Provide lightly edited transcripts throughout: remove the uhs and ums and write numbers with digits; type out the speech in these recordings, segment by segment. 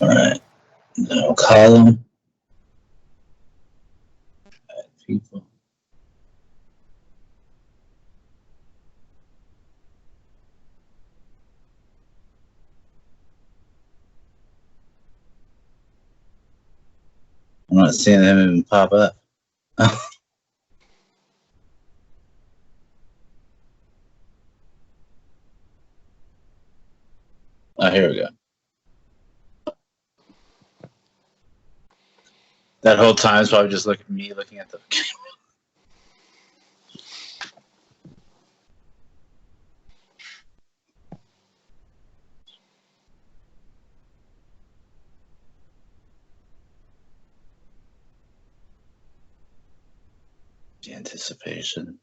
All right. No column. People. I'm not seeing him even pop up. Oh, here we go. That whole time is probably just me looking at the camera. The anticipation.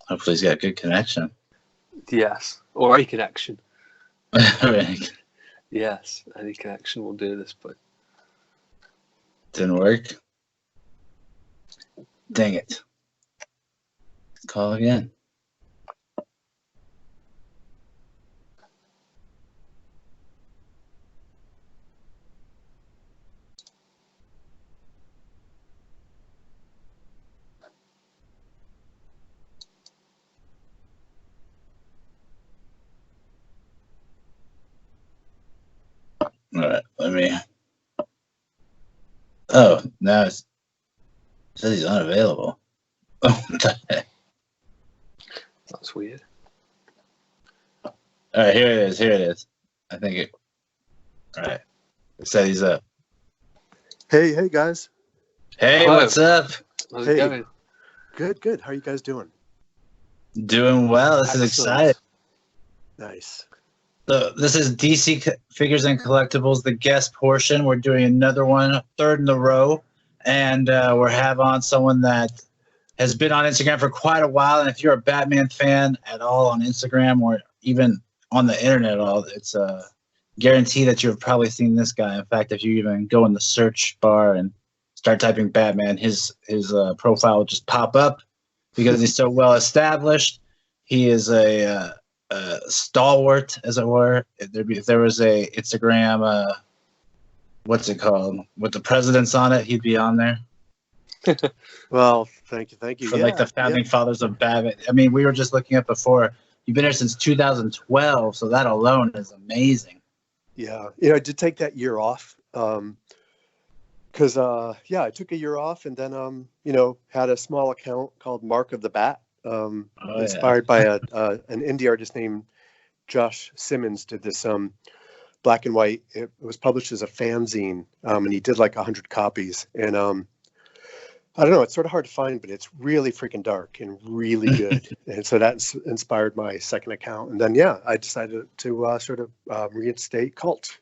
Hopefully he's got a good connection. Yes, or a connection. Right. Yes, any connection will do this, but Didn't work. Dang it. Call again. All right, let me. Oh, now it says he's unavailable. Oh, what the heck? that's weird. All right, here it is. Here it is. I think it. All right. It said he's up. Hey guys. Hey, Hello. what's up? How's it going? Good. How are you guys doing? Doing well. This is exciting. Nice. So this is DC Figures and Collectibles, the guest portion. We're doing another one, third in a row, and we're have on someone that has been on Instagram for quite a while. And if you're a Batman fan at all on Instagram or even on the internet at all, it's a guarantee that you've probably seen this guy. In fact, if you even go in the search bar and start typing Batman, his profile will just pop up because he's so well established. He is a stalwart, as it were. If there was a Instagram, what's it called, with the presidents on it, he'd be on there. Well, thank you. For like the founding fathers of Batman. I mean, we were just looking up before. You've been here since 2012, so that alone is amazing. Yeah, I did take that year off because I took a year off and then had a small account called Mark of the Bat, inspired by an indie artist named Josh Simmons. Did this black and white. It was published as a fanzine, and he did like 100 copies. And I don't know, it's sort of hard to find, but it's really freaking dark and really good. And so that inspired my second account. And then, I decided to sort of reinstate Cult.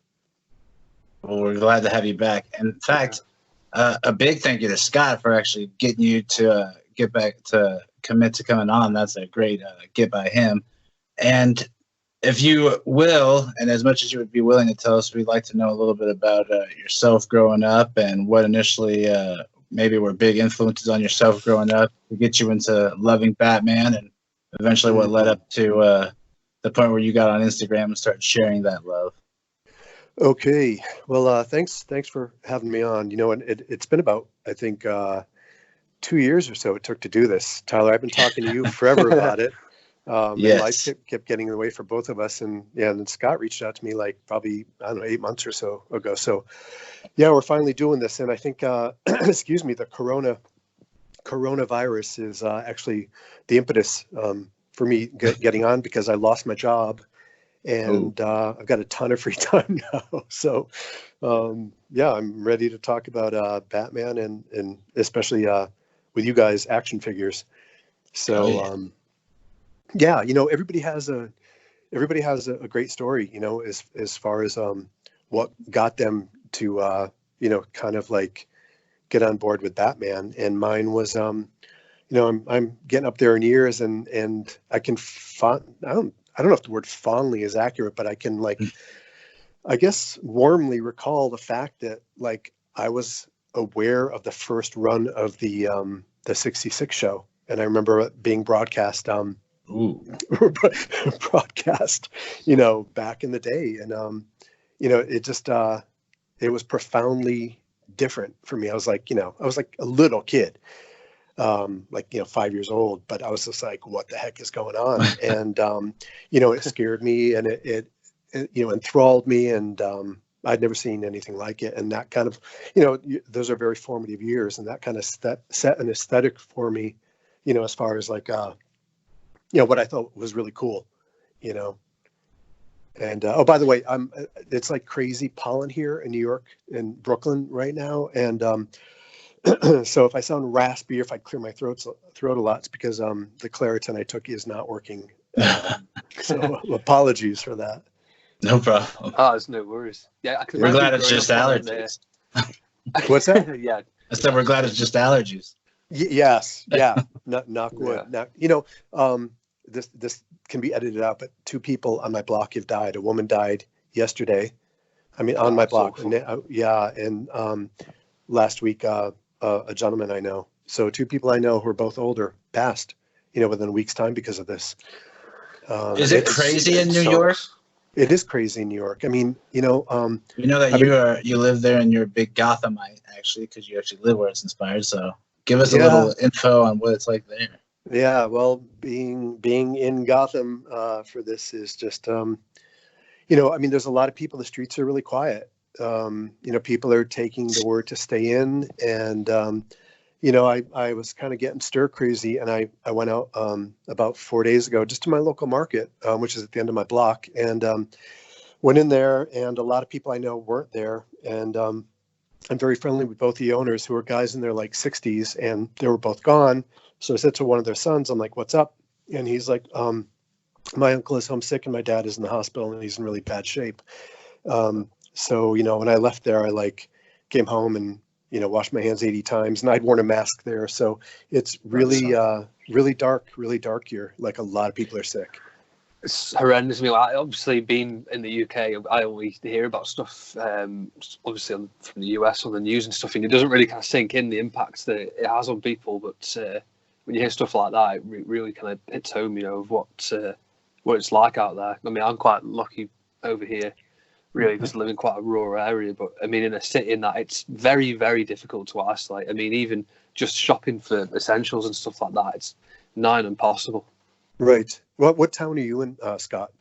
Well, we're glad to have you back. In fact, a big thank you to Scott for actually getting you to get back to commit to coming on. That's a great get by him. And if you will, and as much as you would be willing to tell us, we'd like to know a little bit about yourself growing up and what initially maybe were big influences on yourself growing up to get you into loving Batman, and eventually what led up to the point where you got on Instagram and started sharing that love. Okay. Well, thanks for having me on. And it's been about, I think, 2 years or so it took to do this. Tyler, I've been talking to you forever about it. Yes. And life kept getting in the way for both of us. And and then Scott reached out to me like probably, I don't know, 8 months or so ago. So we're finally doing this. And I think, excuse me, the coronavirus is actually the impetus for me getting on, because I lost my job and I've got a ton of free time now. So I'm ready to talk about Batman and especially with you guys, action figures. So everybody has a great story, as far as what got them to kind of like get on board with Batman. And mine was I'm getting up there in years, and I can I don't know if the word fondly is accurate, but I can I guess warmly recall the fact that I was aware of the first run of the 66 show. And I remember it being broadcast Ooh. broadcast, back in the day. And, it just, it was profoundly different for me. I was like a little kid, 5 years old, but I was just like, what the heck is going on? And, it scared me, and it enthralled me. And, I'd never seen anything like it. And that kind of, those are very formative years, and that kind of set an aesthetic for me, as far as like, what I thought was really cool, And oh, by the way, it's like crazy pollen here in New York, in Brooklyn right now. And so if I sound raspy, or if I clear my throat a lot, it's because the Claritin I took is not working. So apologies for that. No problem. Oh, there's no worries. Yeah, I can We're imagine glad it's growing just up on allergies. What's that? Yeah. I said we're glad it's just allergies. Yes. Yeah. Knock wood. Yeah. This can be edited out, but 2 people on my block have died. A woman died yesterday. I mean, on my block. And last week, a gentleman I know. So 2 people I know who are both older passed, within a week's time because of this. Is it crazy in New York? It is crazy in New York. I mean, You know that you live there, and you're a big Gothamite, actually, because you actually live where it's inspired. So give us a little info on what it's like there. Yeah, well, being in Gotham for this is just, I mean, there's a lot of people. The streets are really quiet. People are taking the word to stay in, and I was kind of getting stir crazy, and I went out about 4 days ago just to my local market, which is at the end of my block, and went in there, and a lot of people I know weren't there, and I'm very friendly with both the owners, who are guys in their like 60s, and they were both gone. So I said to one of their sons, I'm like, "What's up?" And he's like, "My uncle is homesick, and my dad is in the hospital, and he's in really bad shape." So when I left there, I came home and washed my hands 80 times, and I'd worn a mask there. So it's really really dark here. Like, a lot of people are sick. It's horrendous. I mean, obviously, being in the UK, I always hear about stuff, obviously from the US on the news and stuff, and it doesn't really kind of sink in the impacts that it has on people. But when you hear stuff like that, it really kind of hits home, of what it's like out there. I mean, I'm quite lucky over here, really, because I live in quite a rural area. But I mean, in a city, in that it's very, very difficult to isolate. I mean, even just shopping for essentials and stuff like that, it's nigh impossible. Right. What town are you in, Scott?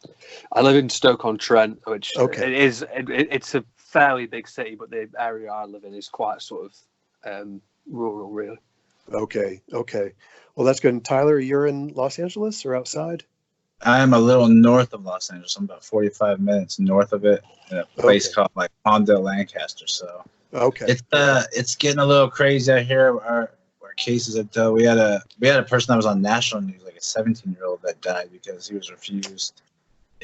I live in Stoke-on-Trent, which Okay. it's a fairly big city, but the area I live in is quite sort of rural, really. Okay. Well, that's good. And Tyler, you're in Los Angeles or outside? I am a little north of Los Angeles. I'm about 45 minutes north of it, in a place called Palmdale, Lancaster. So it's getting a little crazy out here. Our cases at we had a person that was on national news, like a 17-year-old that died because he was refused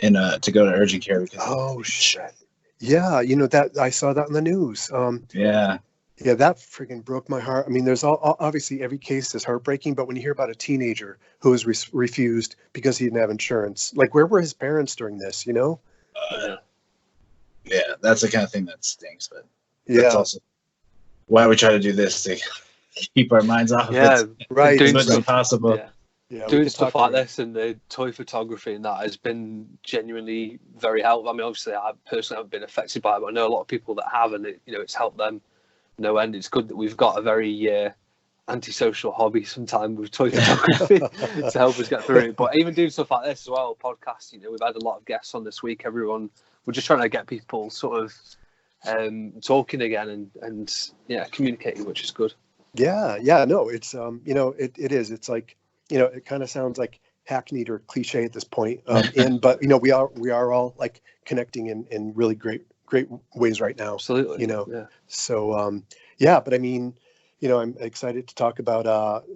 to go to urgent care because shit. Yeah, that I saw that in the news. Yeah, that freaking broke my heart. I mean, there's obviously every case is heartbreaking, but when you hear about a teenager who was refused because he didn't have insurance, like, where were his parents during this? Yeah, that's the kind of thing that stinks. But that's also why we try to do this, to keep our minds off of it, right, as much as possible. Yeah, doing stuff like this and the toy photography and that has been genuinely very helpful. I mean, obviously, I personally haven't been affected by it, but I know a lot of people that have, and it's helped them no end. It's good that we've got a very antisocial hobby sometimes with toy photography to help us get through it. But even doing stuff like this as well, podcasts, we've had a lot of guests on this week. We're just trying to get people sort of talking again and communicating, which is good. No, it's it is. It's like, it kind of sounds like hackneyed or cliche at this point. But we are all like connecting in really great ways right now. Absolutely. So but I mean, I'm excited to talk about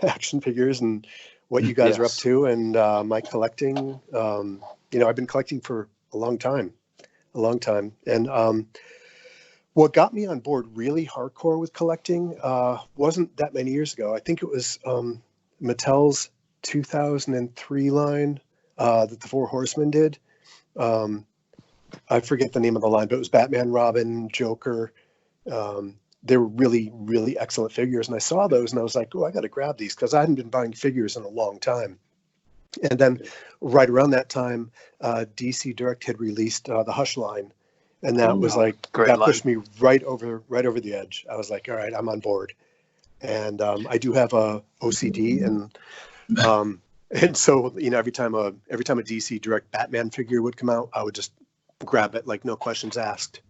action figures and what you guys are up to, and my collecting. I've been collecting for a long time, and what got me on board really hardcore with collecting wasn't that many years ago. I think it was Mattel's 2003 line that the Four Horsemen did. I forget the name of the line, but it was Batman, Robin, Joker. They were really, really excellent figures. And I saw those and I was like, I got to grab these, because I hadn't been buying figures in a long time. And then right around that time, DC Direct had released the Hush line, and that was like great that line. pushed me right over the edge. I was like, all right, I'm on board. And I do have a OCD, and so every time a DC Direct Batman figure would come out, I would just grab it like no questions asked.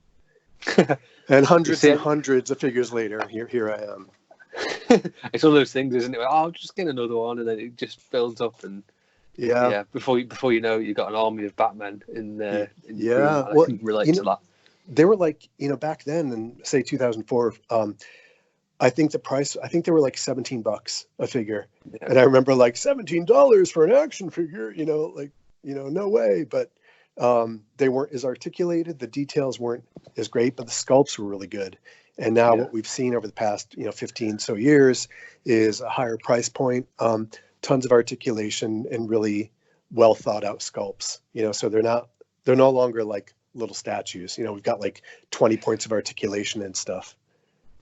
And hundreds and hundreds of figures later, here I am. It's one of those things, isn't it? Oh, I'll just get another one, and then it just builds up, and before you know it, you've got an army of Batman in there. Yeah, well, I can relate to that. They were like, back then in say 2004, I think they were like $17 a figure. Yeah. And I remember like $17 for an action figure, no way. But they weren't as articulated. The details weren't as great, but the sculpts were really good. And now what we've seen over the past, 15 so years is a higher price point, tons of articulation, and really well thought out sculpts, so they're no longer like little statues. We've got like 20 points of articulation and stuff.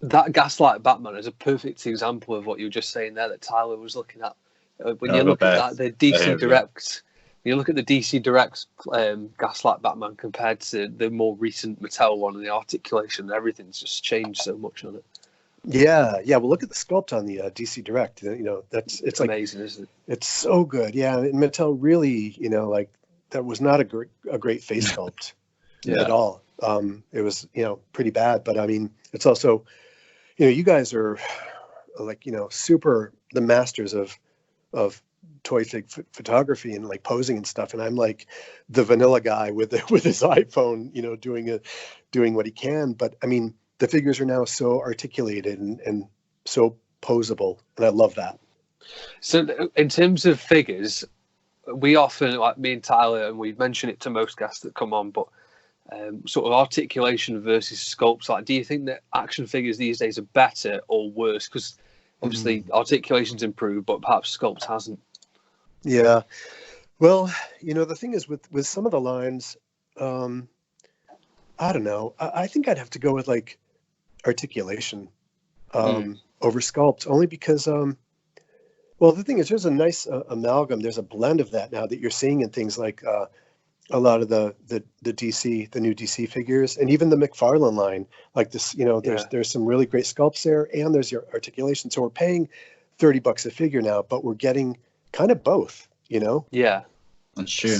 That Gaslight Batman is a perfect example of what you were just saying there that Tyler was looking at. When you look at the DC Direct, when you look at the DC Direct Gaslight Batman compared to the more recent Mattel one, and the articulation, everything's just changed so much on it. Yeah. Well, look at the sculpt on the DC Direct. It's amazing, isn't it? It's so good. Yeah, and Mattel really, like that was not a great face sculpt at all. It was, pretty bad. But I mean, it's also, you guys are like, super the masters of toy fig photography and like posing and stuff. And I'm like the vanilla guy with his iPhone, doing what he can. But I mean, the figures are now so articulated and so posable, and I love that. So in terms of figures, we often, like me and Tyler, and we mention it to most guests that come on, but sort of articulation versus sculpts. Like, do you think that action figures these days are better or worse? Because obviously articulation's improved, but perhaps sculpt hasn't. Yeah. Well, the thing is with some of the lines, I don't know. I think I'd have to go with like articulation over sculpt, only because well, the thing is, there's a nice amalgam. There's a blend of that now that you're seeing in things like a lot of the new DC figures, and even the McFarlane line. Like this, there's some really great sculpts there, and there's your articulation. So we're paying $30 a figure now, but we're getting kind of both. Yeah, that's true.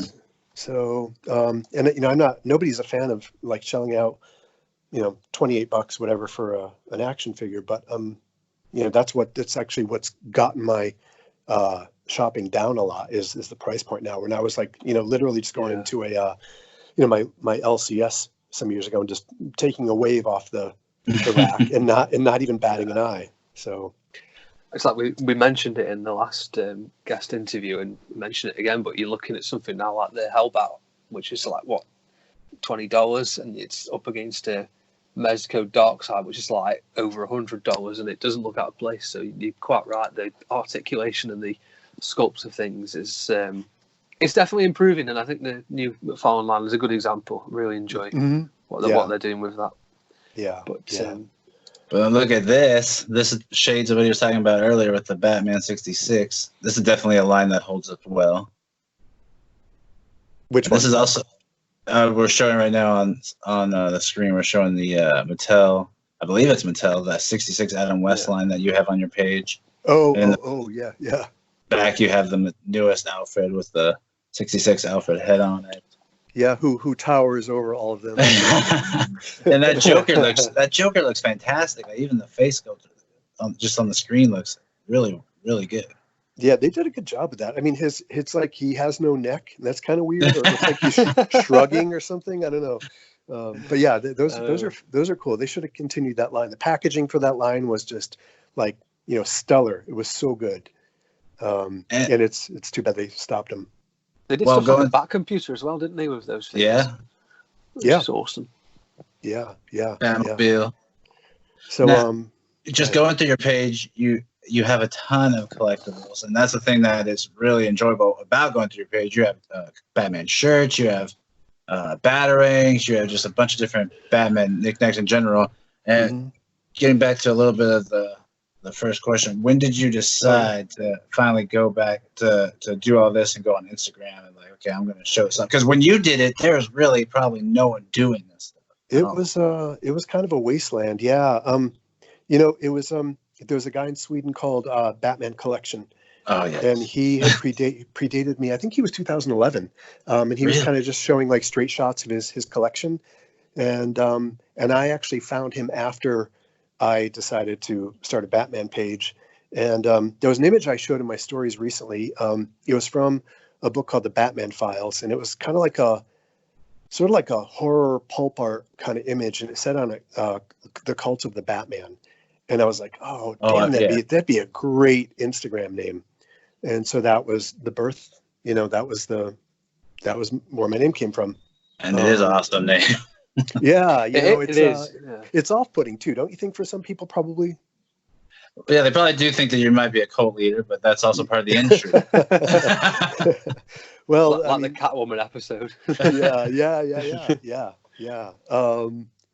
So, nobody's a fan of like shelling out, $28, whatever, for an action figure. But, that's actually what's gotten my shopping down a lot is the price point now. When I was like, literally just going into a, my LCS some years ago and just taking a wave off the rack and not even batting an eye. So. It's like we mentioned it in the last guest interview and mentioned it again, but you're looking at something now like the Hellbout, which is like, what, $20, and it's up against a Mezco Darkseid, which is like over $100, and it doesn't look out of place. So you're quite right. The articulation and the sculpts of things is it's definitely improving, and I think the new McFarlane line is a good example. I really enjoy what they're doing with that. Yeah. But look at this. This is shades of what you were talking about earlier with the Batman 66. This is definitely a line that holds up well. Which one? This is also we're showing right now on the screen. We're showing the Mattel. I believe it's Mattel, that 66 Adam West line that you have on your page. Yeah. Back you have the newest Alfred with the 66 Alfred head on it. Yeah, who towers over all of them. And that Joker looks fantastic. Even the face sculpture just on the screen looks really, really good. Yeah, they did a good job with that. I mean, it's like he has no neck. That's kind of weird. Or it's like he's shrugging or something. I don't know. But yeah, those are cool. They should have continued that line. The packaging for that line was just like, stellar. It was so good. And it's too bad they stopped them. They did stuff on the back computer as well, didn't they, with those things? Yeah. Which is awesome. Yeah. Batmobile. So now, just going through your page, you have a ton of collectibles, and that's the thing that is really enjoyable about going through your page. You have Batman shirts, you have Batarangs, you have just a bunch of different Batman knickknacks in general. And getting back to a little bit of the the first question. When did you decide to finally go back to do all this and go on Instagram and like, okay, I'm going to show something? Because when you did it, there was really probably no one doing this stuff. It was kind of a wasteland. Yeah. You know, it was there was a guy in Sweden called Batman Collection. Oh yeah. And he had predated me. I think he was 2011. And he was kind of just showing like straight shots of his collection. And I actually found him after I decided to start a Batman page. And there was an image I showed in my stories recently. It was from a book called The Batman Files, and it was kind of like a sort of like a horror pulp art kind of image, and it said on it the Cult of the Batman. And I was like, oh damn, that'd be a great Instagram name. And so that was the birth. You know, that was where my name came from. And it is an awesome name. Yeah, you know, it is. It's off-putting too, don't you think? For some people, probably. Yeah, they probably do think that you might be a cult leader, but that's also part of the industry. Well, like the Catwoman episode.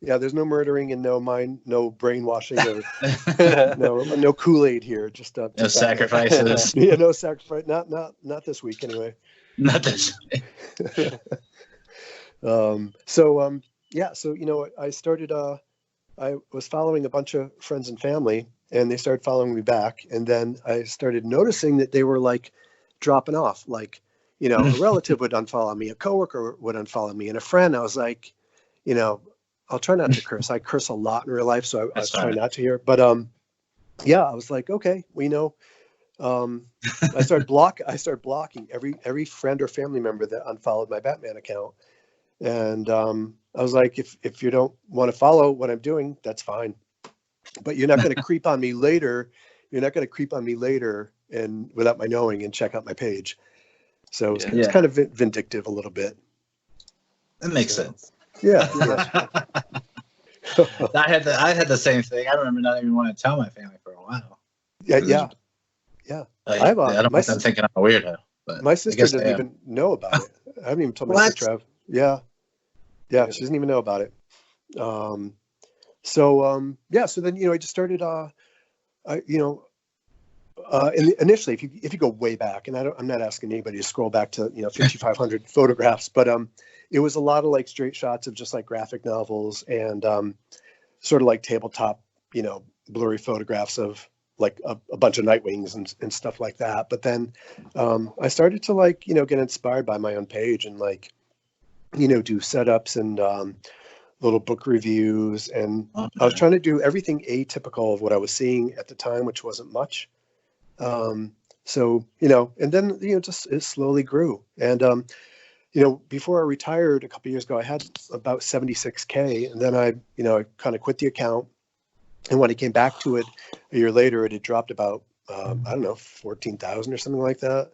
Yeah. There's no murdering and no brainwashing or no Kool-Aid here. Just no sacrifices. Yeah, no sacrifice. Not this week anyway. Not this week. So you know, I started. I was following a bunch of friends and family, and they started following me back. And then I started noticing that they were like dropping off. Like, you know, a relative would unfollow me, a coworker would unfollow me, and a friend. I was like, you know, I'll try not to curse. I curse a lot in real life, so I was trying not to here. But yeah, I was like, okay, we know. I started blocking every friend or family member that unfollowed my Batman account. And I was like, if you don't want to follow what I'm doing, that's fine. But you're not going to creep on me later. You're not going to creep on me later and without my knowing and check out my page. So it's kind of vindictive a little bit. That makes sense. Yeah. I had the same thing. I remember not even wanting to tell my family for a while. Yeah. I don't want them thinking I'm a weirdo. But my sister doesn't even know about it. I haven't even told my sister. Yeah. She doesn't even know about it. So then, you know, I just started, initially, if you go way back, and I'm not asking anybody to scroll back to, you know, 5,500 photographs, but it was a lot of like straight shots of just like graphic novels and sort of like tabletop, you know, blurry photographs of like a bunch of Nightwings and stuff like that. But then I started to like, you know, get inspired by my own page and like, you know, do setups and little book reviews. And I was trying to do everything atypical of what I was seeing at the time, which wasn't much. So, you know, and then, you know, just it slowly grew. And, you know, before I retired a couple of years ago, I had about 76K. And then I kind of quit the account. And when I came back to it a year later, it had dropped about, I don't know, 14,000 or something like that.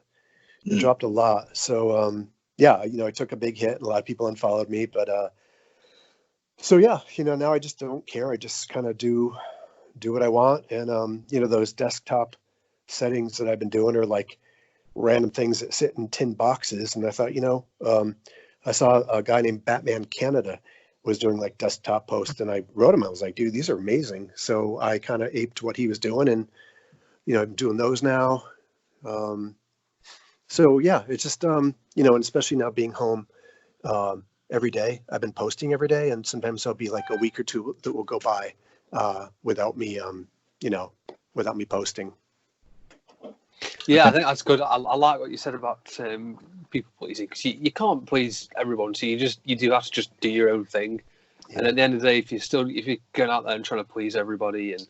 It dropped a lot. So, yeah, you know, I took a big hit and a lot of people unfollowed me. But so, yeah, you know, now I just don't care. I just kind of do what I want. And, you know, those desktop settings that I've been doing are like random things that sit in tin boxes. And I thought, you know, I saw a guy named Batman Canada was doing like desktop posts, and I wrote him. I was like, dude, these are amazing. So I kind of aped what he was doing, and, you know, I'm doing those now. So yeah, it's just, you know, and especially now being home every day, I've been posting every day, and sometimes there'll be like a week or two that will go by without me, you know, without me posting. Yeah, I think that's good. I like what you said about people pleasing, because you can't please everyone, so you do have to just do your own thing. Yeah. And at the end of the day, if you're going out there and trying to please everybody, and,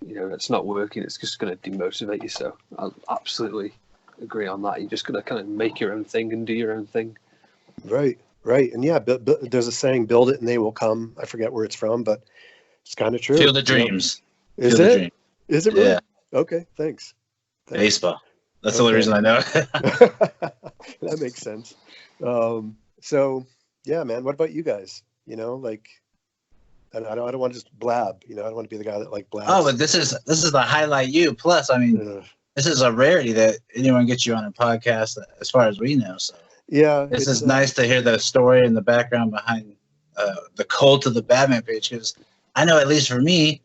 you know, it's not working, it's just going to demotivate you. So I absolutely agree on that. You're just going to kind of make your own thing and do your own thing. Right. And yeah, there's a saying, build it and they will come. I forget where it's from, but it's kind of true. Feel the dreams. Is it? Is it really? Yeah. Okay, thanks. Baseball. That's the only reason I know. That makes sense. So yeah, man, what about you guys? You know, like, I don't want to just blab, you know, I don't want to be the guy that like blabs. Oh, but this is the highlight you. Plus, I mean, this is a rarity that anyone gets you on a podcast as far as we know. So yeah, this is nice to hear the story and the background behind the cult of the Batman page, because I know, at least for me,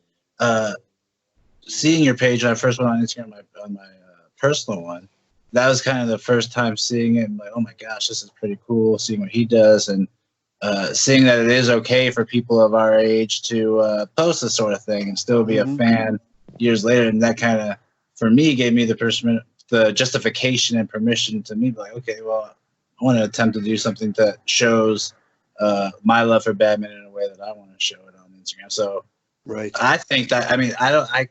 seeing your page when I first went on Instagram on my personal one. That was kind of the first time seeing it. I'm like, oh my gosh, this is pretty cool. Seeing what he does and seeing that it is okay for people of our age to post this sort of thing and still be a fan years later. And that kind of, for me, gave me the justification and permission to me, like, okay, well, I want to attempt to do something that shows my love for Batman in a way that I want to show it on Instagram. So, right. I think that, I mean, I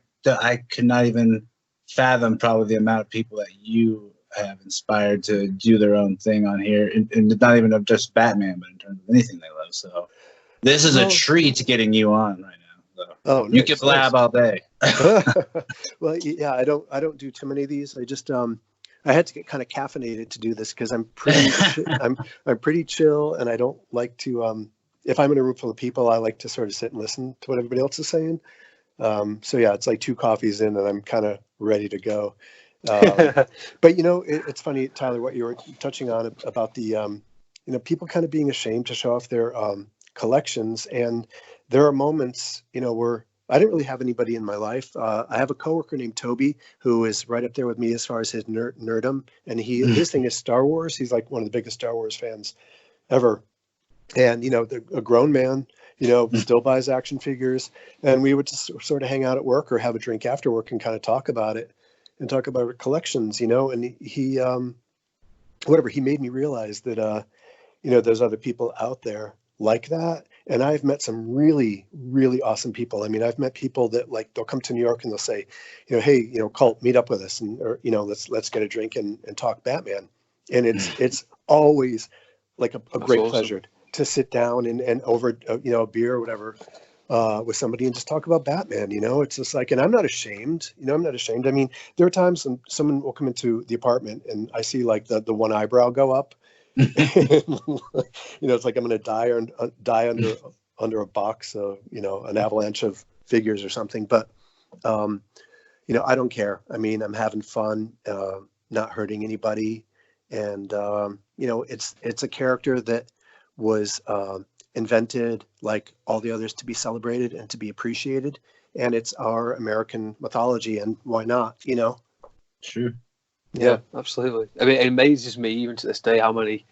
could not even fathom probably the amount of people that you have inspired to do their own thing on here, and not even of just Batman, but in terms of anything they love. So this is a treat getting you on right now. So you can blab all day. Well, yeah, I don't do too many of these. I just I had to get kind of caffeinated to do this because I'm pretty I'm pretty chill, and I don't like to if I'm in a room full of people, I like to sort of sit and listen to what everybody else is saying. So yeah, it's like 2 coffees in and I'm kind of ready to go. But you know, it's funny, Tyler, what you were touching on about the you know, people kind of being ashamed to show off their collections. And there are moments, you know, where I didn't really have anybody in my life. I have a coworker named Toby who is right up there with me as far as his nerdum, and his thing is Star Wars. He's like one of the biggest Star Wars fans ever. And you know, a grown man, you know, still buys action figures, and we would just sort of hang out at work or have a drink after work and kind of talk about it and talk about our collections, you know. And he whatever, he made me realize that you know, there's other people out there like that. And I've met some really, really awesome people. I mean, I've met people that, like, they'll come to New York and they'll say, you know, hey, you know, Colt, meet up with us, and, or, you know, let's get a drink and talk Batman. And it's always like a great awesome. pleasure to sit down and over, you know, a beer or whatever, with somebody and just talk about Batman. You know, it's just like, and I'm not ashamed. You know, I'm not ashamed. I mean, there are times when someone will come into the apartment and I see like the one eyebrow go up. You know, it's like I'm going to die under a box of, you know, an avalanche of figures or something. But you know, I don't care. I mean, I'm having fun, not hurting anybody, and you know, it's a character that was invented like all the others to be celebrated and to be appreciated, and it's our American mythology, and why not? You know. True. Yeah, absolutely. I mean, it amazes me even to this day how many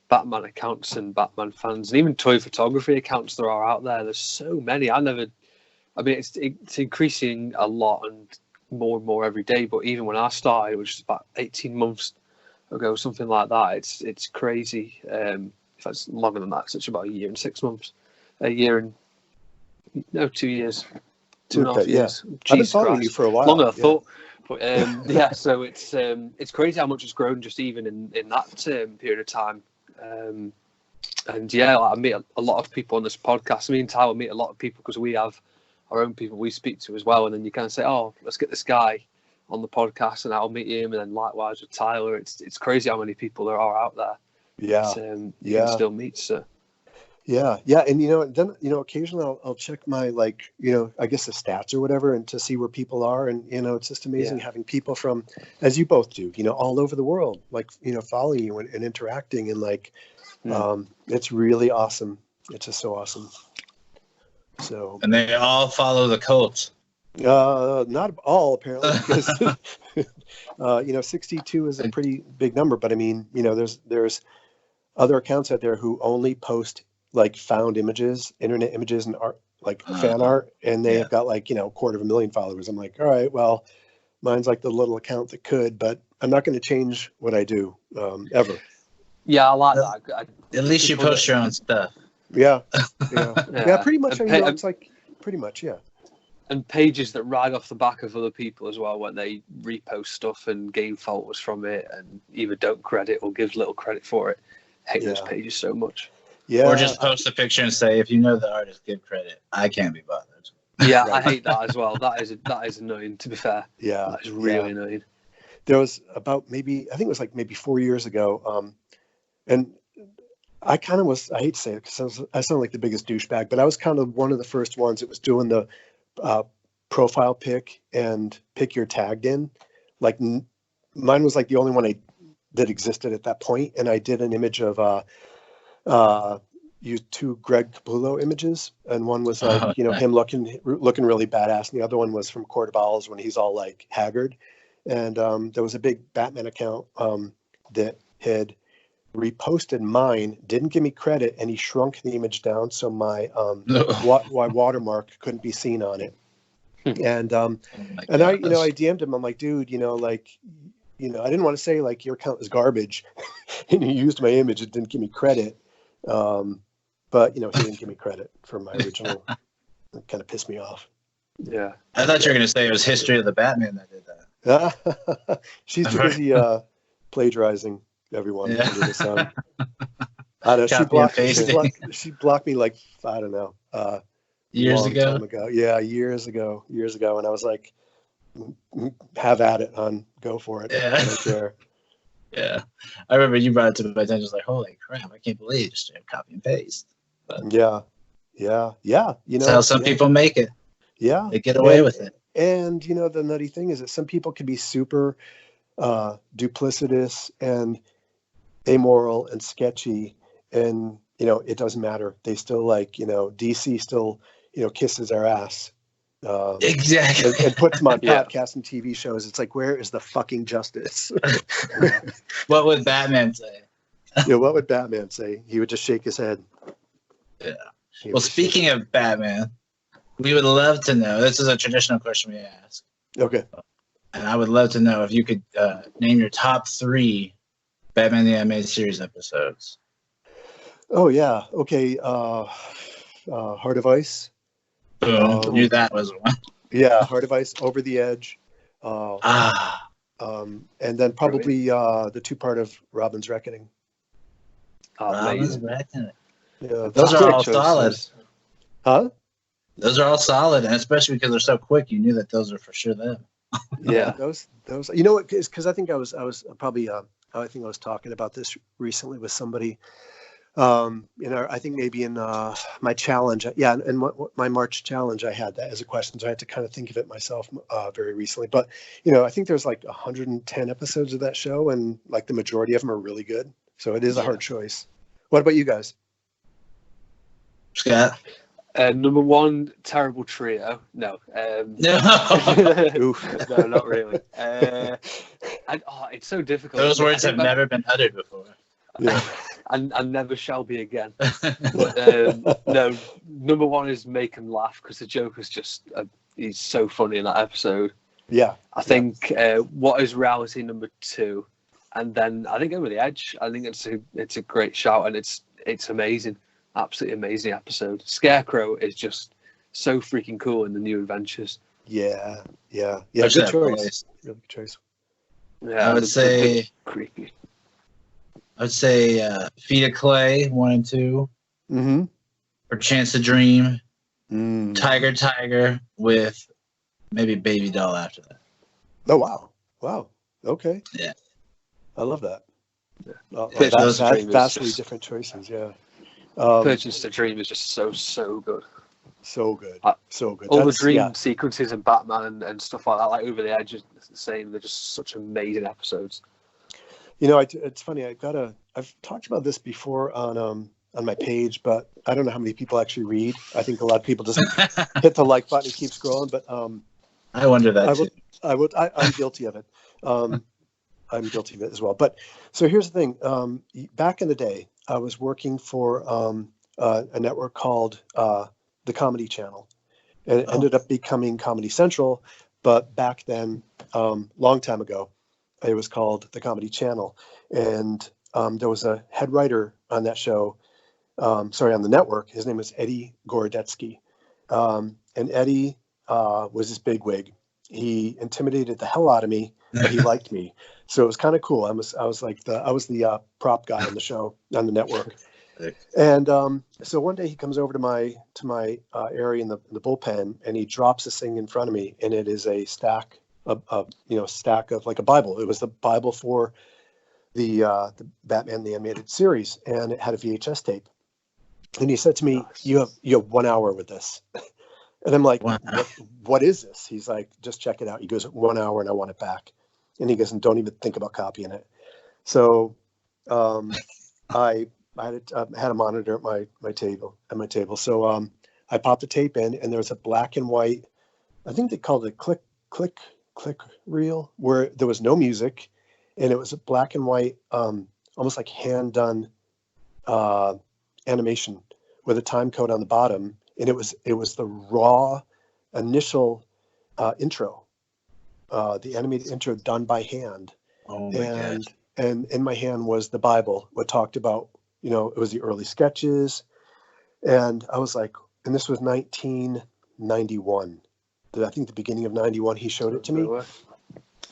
Batman accounts and Batman fans and even toy photography accounts there are out there. There's so many. I mean, it's increasing a lot and more every day. But even when I started, which was about 18 months ago, something like that, it's crazy. In fact, it's longer than that. It's about a year and 6 months, a year and 2 years, 2.5 years. Yeah. I've been following you for a while. Longer than I thought. But yeah, so it's crazy how much it's grown just even in that period of time. And yeah, I meet a lot of people on this podcast. Me and Tyler meet a lot of people because we have our own people we speak to as well. And then you kind of say, oh, let's get this guy on the podcast and I'll meet him. And then likewise with Tyler. It's crazy how many people there are out there. Yeah. You can still meet. So. Yeah. And, you know, then, you know, occasionally I'll check my, like, you know, I guess the stats or whatever, and to see where people are. And, you know, it's just amazing having people from, as you both do, you know, all over the world, like, you know, following you and interacting, and like, it's really awesome. It's just so awesome. So. And they all follow the Colts. Not all, apparently, because, you know, 62 is a pretty big number, but I mean, you know, there's other accounts out there who only post like found images, internet images, and art, like fan art, and they have got like, you know, 250,000 followers. I'm like, all right, well, mine's like the little account that could, but I'm not going to change what I do ever. Yeah, I like that. At least you post your own stuff. Yeah, pretty much. I mean, it's like pretty much, yeah. And pages that rag off the back of other people as well when they repost stuff and gain followers from it, and either don't credit or give little credit for it. I hate those pages so much. Yeah. Or just post a picture and say, if you know the artist, give credit. I can't be bothered. Yeah, right. I hate that as well. That is annoying, to be fair. Yeah. That is really annoying. There was about I think it was like maybe 4 years ago, and I kind of was, I hate to say it because I sound like the biggest douchebag, but I was kind of one of the first ones that was doing the profile pic and pick your tagged in. Like mine was like the only one that existed at that point, and I did an image of used two Greg Capullo images, and one was like, him looking really badass, and the other one was from Court of Owls when he's all like haggard. And there was a big Batman account that had reposted mine, didn't give me credit, and he shrunk the image down so my watermark couldn't be seen on it. And I DM'd him. I'm like, dude, I didn't want to say like your account is garbage, and you used my image. It didn't give me credit, but he didn't give me credit for my original. It kind of pissed me off. Yeah, I thought you were going to say it was History of the Batman that did that. She's too busy plagiarizing everyone under the sun. I don't know. She blocked me like, I don't know. Years ago? Yeah, years ago. And I was like, have at it, hon. Go for it. Yeah. I don't care. Yeah. I remember you brought it to my attention. I was like, holy crap, I can't believe you just copy and paste. But yeah. That's how some people make it. Yeah. They get away with it. And, the nutty thing is that some people can be super duplicitous and amoral and sketchy, and, it doesn't matter. They still DC still, kisses our ass. Exactly. And puts them on podcasts and TV shows. It's like, where is the fucking justice? What would Batman say? Yeah, what would Batman say? He would just shake his head. Yeah. Well, speaking of Batman, we would love to know. This is a traditional question we ask. Okay. And I would love to know if you could name your top 3 Batman the Animated Series episodes. Oh, yeah. Okay. Heart of Ice. Boom. Knew that was one. Yeah, Heart of Ice, Over the Edge. And then probably the 2-part of Robin's Reckoning. Robin's Reckoning. Yeah, those are all solid. Huh? Those are all solid, and especially because they're so quick, you knew that those are for sure them. Yeah. Those. You know what? Because I think I was probably. I think I was talking about this recently with somebody. I think maybe in my challenge, and my March challenge, I had that as a question, so I had to kind of think of it myself very recently. But I think there's like 110 episodes of that show, and like the majority of them are really good. So it is a hard choice. What about you guys? Scott? Number 1, Terrible Trio. No. No. Oof. No, not really. It's so difficult. Those words have never been uttered before. Yeah. And never shall be again. But, no, number 1 is Make 'Em Laugh, because the Joker's just he's so funny in that episode. Yeah. I think What Is Reality, number 2, and then I think Over the Edge. I think it's a great shout, and it's amazing, absolutely amazing episode. Scarecrow is just so freaking cool in the New Adventures. Yeah. Good choice. Really good choice. Yeah, I would say creepy. I would say Feet of Clay 1 and 2. Mm-hmm. Or Chance to Dream. Tiger with maybe Baby Doll after that. Oh wow. Okay. Yeah. I love that. Yeah. That's vastly different choices. Yeah. Pigeons to Dream is just so good. So good. So good. All the dream sequences in Batman and stuff like that, like Over the Edge, is the same. They're just such amazing episodes. It's funny. I've talked about this before on my page, but I don't know how many people actually read. I think a lot of people just hit the like button and keep scrolling. But I wonder that too. I'm guilty of it. I'm guilty of it as well. But so here's the thing. Back in the day, I was working for a network called the Comedy Channel, and it ended up becoming Comedy Central. But back then, long time ago, it was called the Comedy Channel, and there was a head writer on that show. On the network. His name was Eddie Gorodetsky, and Eddie was this bigwig. He intimidated the hell out of me, but he liked me, so it was kind of cool. I was the prop guy on the show on the network. And so one day he comes over to my area in the bullpen, and he drops this thing in front of me, and it is a stack of like a Bible. It was the Bible for the Batman the Animated Series, and it had a VHS tape. And he said to me, "You have 1 hour with this." And I'm like, what is this? He's like, "Just check it out." He goes, 1 hour, and I want it back. And he goes, "And don't even think about copying it." So I had a monitor at my table. So I popped the tape in, and there was a black and white. I think they called it click reel, where there was no music, and it was a black and white, almost like hand done animation with a time code on the bottom, and it was the raw initial intro, the animated intro done by hand. Oh my God. And in my hand was the Bible, what talked about, it was the early sketches, and I was like, and this was 1991. I think the beginning of 91, he showed it to me.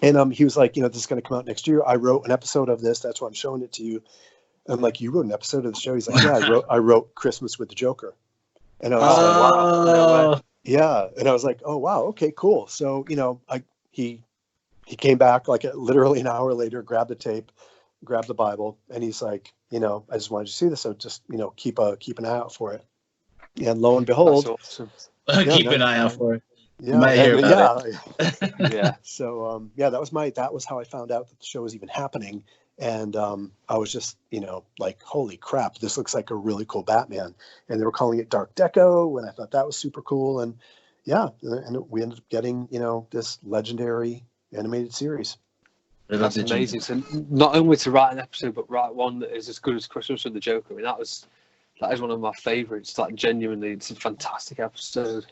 And he was like, this is going to come out next year. I wrote an episode of this. That's why I'm showing it to you. I'm like, you wrote an episode of the show? He's like, yeah, I wrote Christmas with the Joker. And I was like, wow. No way. Yeah. And I was like, oh, wow. Okay, cool. So, he came back like literally an hour later, grabbed the tape, grabbed the Bible. And he's like, I just wanted to see this. So just, keep an eye out for it. And lo and behold, That's awesome. Keep an eye out for it. Yeah, You might hear about it. Yeah. So that was how I found out that the show was even happening, and I was just like, holy crap, this looks like a really cool Batman. And they were calling it Dark Deco, and I thought that was super cool. And and we ended up getting this legendary animated series. That's amazing. So not only to write an episode, but write one that is as good as Christmas with the Joker. I mean, that is one of my favorites. Like, genuinely, it's a fantastic episode.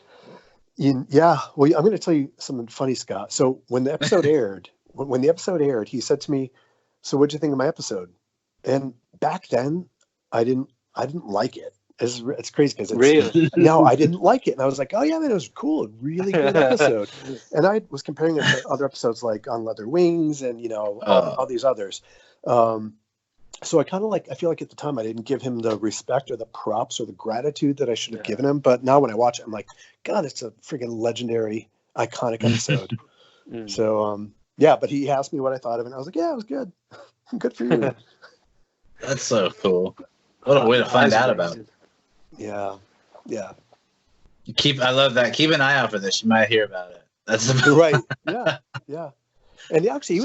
Yeah, well, I'm going to tell you something funny, Scott. So when the episode aired, he said to me, "So what'd you think of my episode?" And back then, I didn't like it. It's crazy because really, no, I didn't like it, and I was like, "Oh yeah, man, it was cool, really good episode." And I was comparing it to other episodes like On Leather Wings and all these others. So I feel like at the time I didn't give him the respect or the props or the gratitude that I should have given him. But now when I watch it, I'm like, God, it's a freaking legendary, iconic episode. So, but he asked me what I thought of it. And I was like, yeah, it was good. Good for you. That's so cool. What a way to find out about it. Yeah. Yeah. I love that. Keep an eye out for this. You might hear about it. That's right. Yeah. Yeah. And actually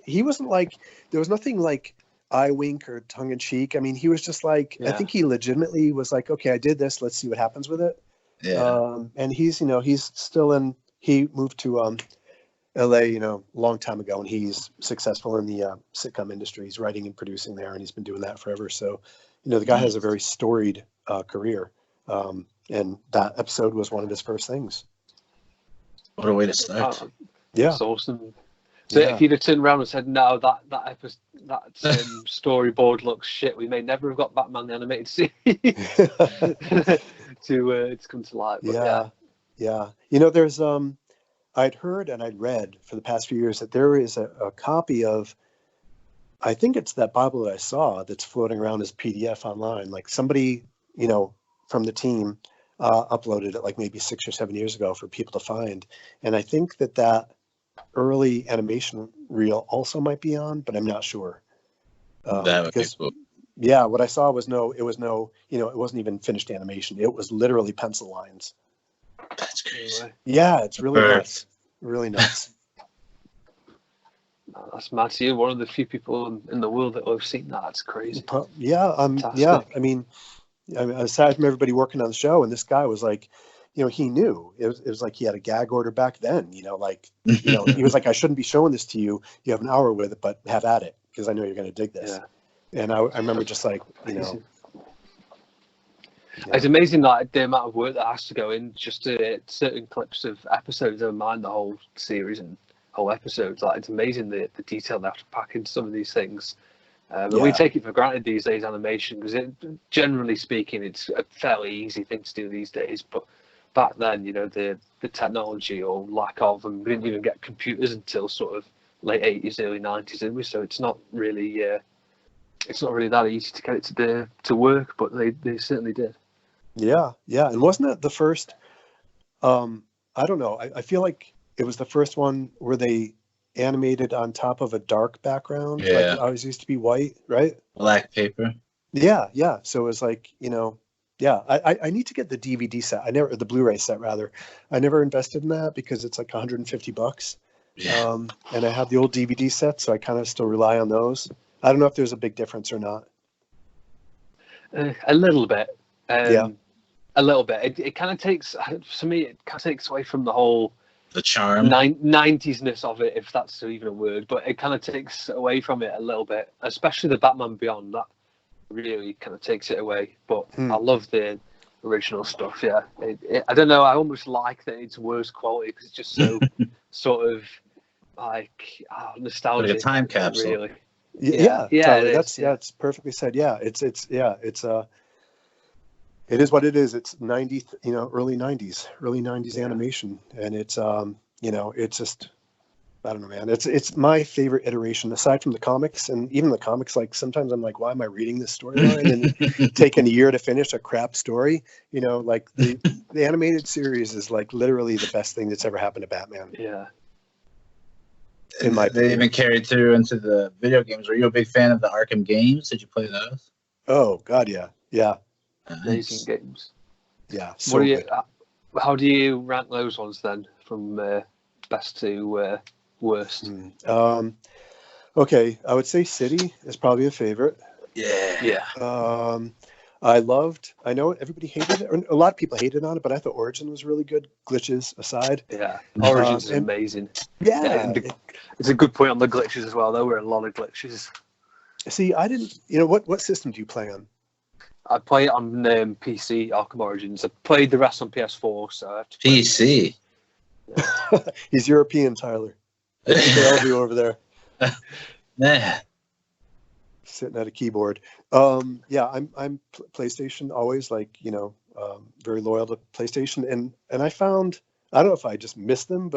he wasn't like, there was nothing like eye wink or tongue in cheek. I mean, he was just like, I think he legitimately was like, okay, I did this. Let's see what happens with it. Yeah. And he's still he moved to LA, long time ago, and he's successful in the sitcom industry. He's writing and producing there, and he's been doing that forever. So, the guy has a very storied career. And that episode was one of his first things. What a way to start. Yeah. That's awesome. So if you'd have turned around and said, no, that storyboard looks shit, we may never have got Batman the Animated Series to come to light. But yeah. There's I'd heard and I'd read for the past few years that there is a copy of, I think it's that Bible that I saw that's floating around as PDF online. Like somebody, from the team uploaded it like maybe 6 or 7 years ago for people to find. And I think that early animation reel also might be on, but I'm not sure. That would be cool. Yeah, what I saw was it wasn't even finished animation. It was literally pencil lines. That's crazy. Yeah, it's really nuts. Really nuts. That's mad. You're one of the few people in the world that have seen that. It's crazy. Yeah, yeah. I mean, aside from everybody working on the show, and this guy was like, he knew it was like he had a gag order back then. He was like, I shouldn't be showing this to you. You have an hour with it, but have at it because I know you're going to dig this. Yeah. And I remember just like, It's amazing that the amount of work that has to go in just to certain clips of episodes. Never mind the whole series and whole episodes. Like, it's amazing the detail they have to pack into some of these things. But we take it for granted these days, animation, because generally speaking, it's a fairly easy thing to do these days. But back then, the technology or lack of, and we didn't even get computers until sort of late 80s, early 90s, did we? So it's not really that easy to get it to work, but they certainly did. Yeah. And wasn't that the first, I don't know, I feel like it was the first one where they animated on top of a dark background. Yeah. Like it always used to be white, right? Black paper. Yeah. So it was like, I need to get the DVD set. The Blu-ray set rather. I never invested in that because it's like $150. Yeah. And I have the old DVD set, so I kind of still rely on those. I don't know if there's a big difference or not. A little bit. Yeah. A little bit. It kind of takes, for me, it kind of takes away from the whole The charm. 90s-ness of it, if that's even a word, but it kind of takes away from it a little bit, especially the Batman Beyond. That really kind of takes it away. But I love the original stuff. Yeah, I don't know. I almost like that it's worse quality because it's just so sort of like nostalgic. Like a time capsule. Tyler, Really. that's perfectly said. Yeah, it is what it is. It's 90, early 90s animation, and it's it's just, I don't know, man. It's my favorite iteration aside from the comics, and even the comics. Like sometimes I'm like, why am I reading this storyline and taking a year to finish a crap story? Like the animated series is like literally the best thing that's ever happened to Batman. Yeah. They even carried through into the video games. Were you a big fan of the Arkham games? Did you play those? Oh God, yeah. Amazing games. Yeah. So good. How do you rank those ones then, from best to worst? Okay, I would say City is probably a favorite. Yeah. I know everybody hated it, or a lot of people hated on it, but I thought Origin was really good, glitches aside. Yeah, Origins is amazing. Yeah. It's a good point on the glitches as well. There were a lot of glitches. See, I didn't, what system do you play on? I play it on PC, Arkham Origins. I played the rest on PS4, so I have to play PC. He's European, Tyler. They all do over there. Nah. Sitting at a keyboard. I'm PlayStation always, very loyal to PlayStation, and I found, I don't know if I just missed them,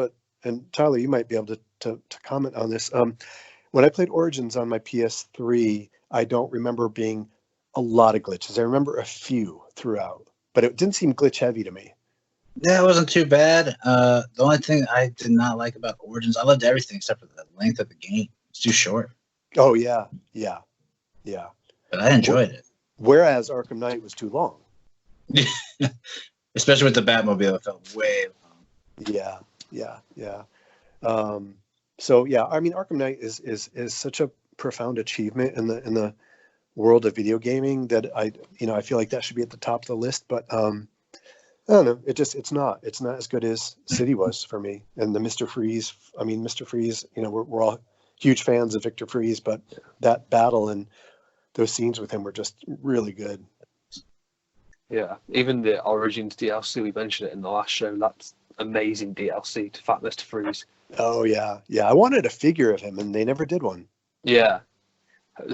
and Tyler, you might be able to comment on this. When I played Origins on my PS3, I don't remember being a lot of glitches. I remember a few throughout, but it didn't seem glitch heavy to me. Yeah, it wasn't too bad. The only thing I did not like about Origins, I loved everything except for the length of the game. It's too short. Oh yeah. But I enjoyed it. Whereas Arkham Knight was too long. Especially with the Batmobile, it felt way long. Yeah. So yeah, I mean, Arkham Knight is such a profound achievement in the world of video gaming that I feel like that should be at the top of the list. But I don't know. It's not as good as City was for me. And the Mr. Freeze. I mean, Mr. Freeze. We're all huge fans of Victor Freeze, but that battle and those scenes with him were just really good. Yeah, even the Origins DLC, we mentioned it in the last show. That's amazing DLC to Fat Mr. Freeze. Oh yeah. I wanted a figure of him, and they never did one. Yeah,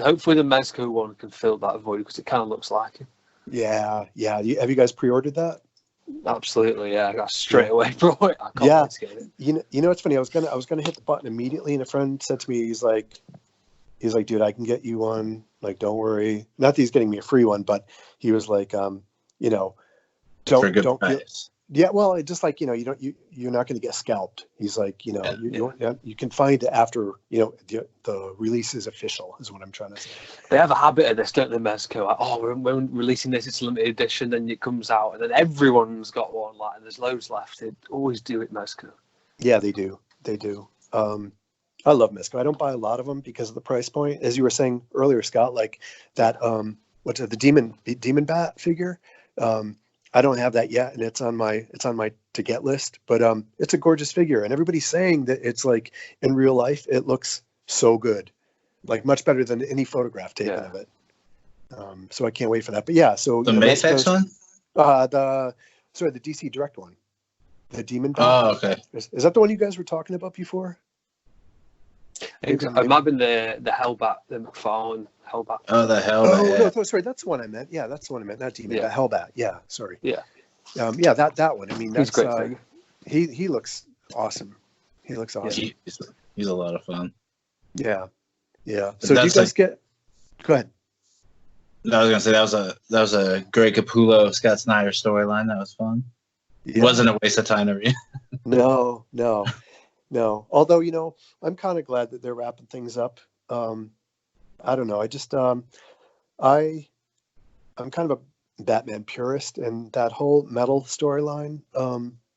hopefully the Mezco one can fill that void because it kind of looks like him. Yeah. Have you guys pre-ordered that? Absolutely, yeah. I got straight away for it. I can't wait to get it. You know, it's funny. I was gonna hit the button immediately, and a friend said to me, he's like, dude, I can get you one. Like, don't worry. Not that he's getting me a free one, but he was like, don't price. Yeah, well, it's just like, you're not going to get scalped. He's like, you can find it after, the release is official, is what I'm trying to say. They have a habit of this, don't they, Mezco? Like, we're releasing this, it's a limited edition, then it comes out, and then everyone's got one, and there's loads left. They always do it, Mezco. Yeah, they do. I love Mezco. I don't buy a lot of them because of the price point. As you were saying earlier, Scott, like that, the Demon Bat figure. I don't have that yet, and it's on my to get list. But it's a gorgeous figure, and everybody's saying that it's like in real life it looks so good, like much better than any photograph taken of it. So I can't wait for that. But yeah, so the Mayfix one, the DC Direct one, the Demon Bat. Oh, okay. Is that the one you guys were talking about before? It might have been the Hellbat, the McFarlane Hellbat. Oh, the Hellbat. No, sorry, that's the one I meant. Yeah, that's the one I meant. Not Demon Bat, Hellbat. Yeah, sorry. Yeah. That one. I mean, that's great. He looks awesome. He looks awesome. He's a lot of fun. Yeah. So do you guys get? Go ahead. I was gonna say that was a Greg Capullo, Scott Snyder storyline. That was fun. It wasn't a waste of time to read. No. Although, I'm kind of glad that they're wrapping things up. I don't know. I just, I'm kind of a Batman purist, and that whole metal storyline.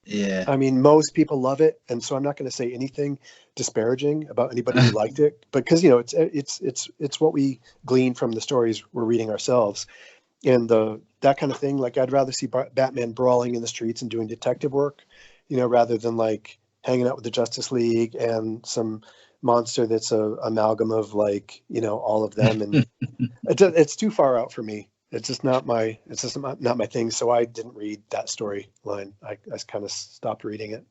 Yeah. I mean, most people love it, and so I'm not going to say anything disparaging about anybody who liked it, because it's what we glean from the stories we're reading ourselves. that kind of thing. Like, I'd rather see Batman brawling in the streets and doing detective work, rather than like hanging out with the Justice League and some monster that's a amalgam of like, all of them. And it's too far out for me. It's just not my thing. So I didn't read that storyline. I kind of stopped reading it.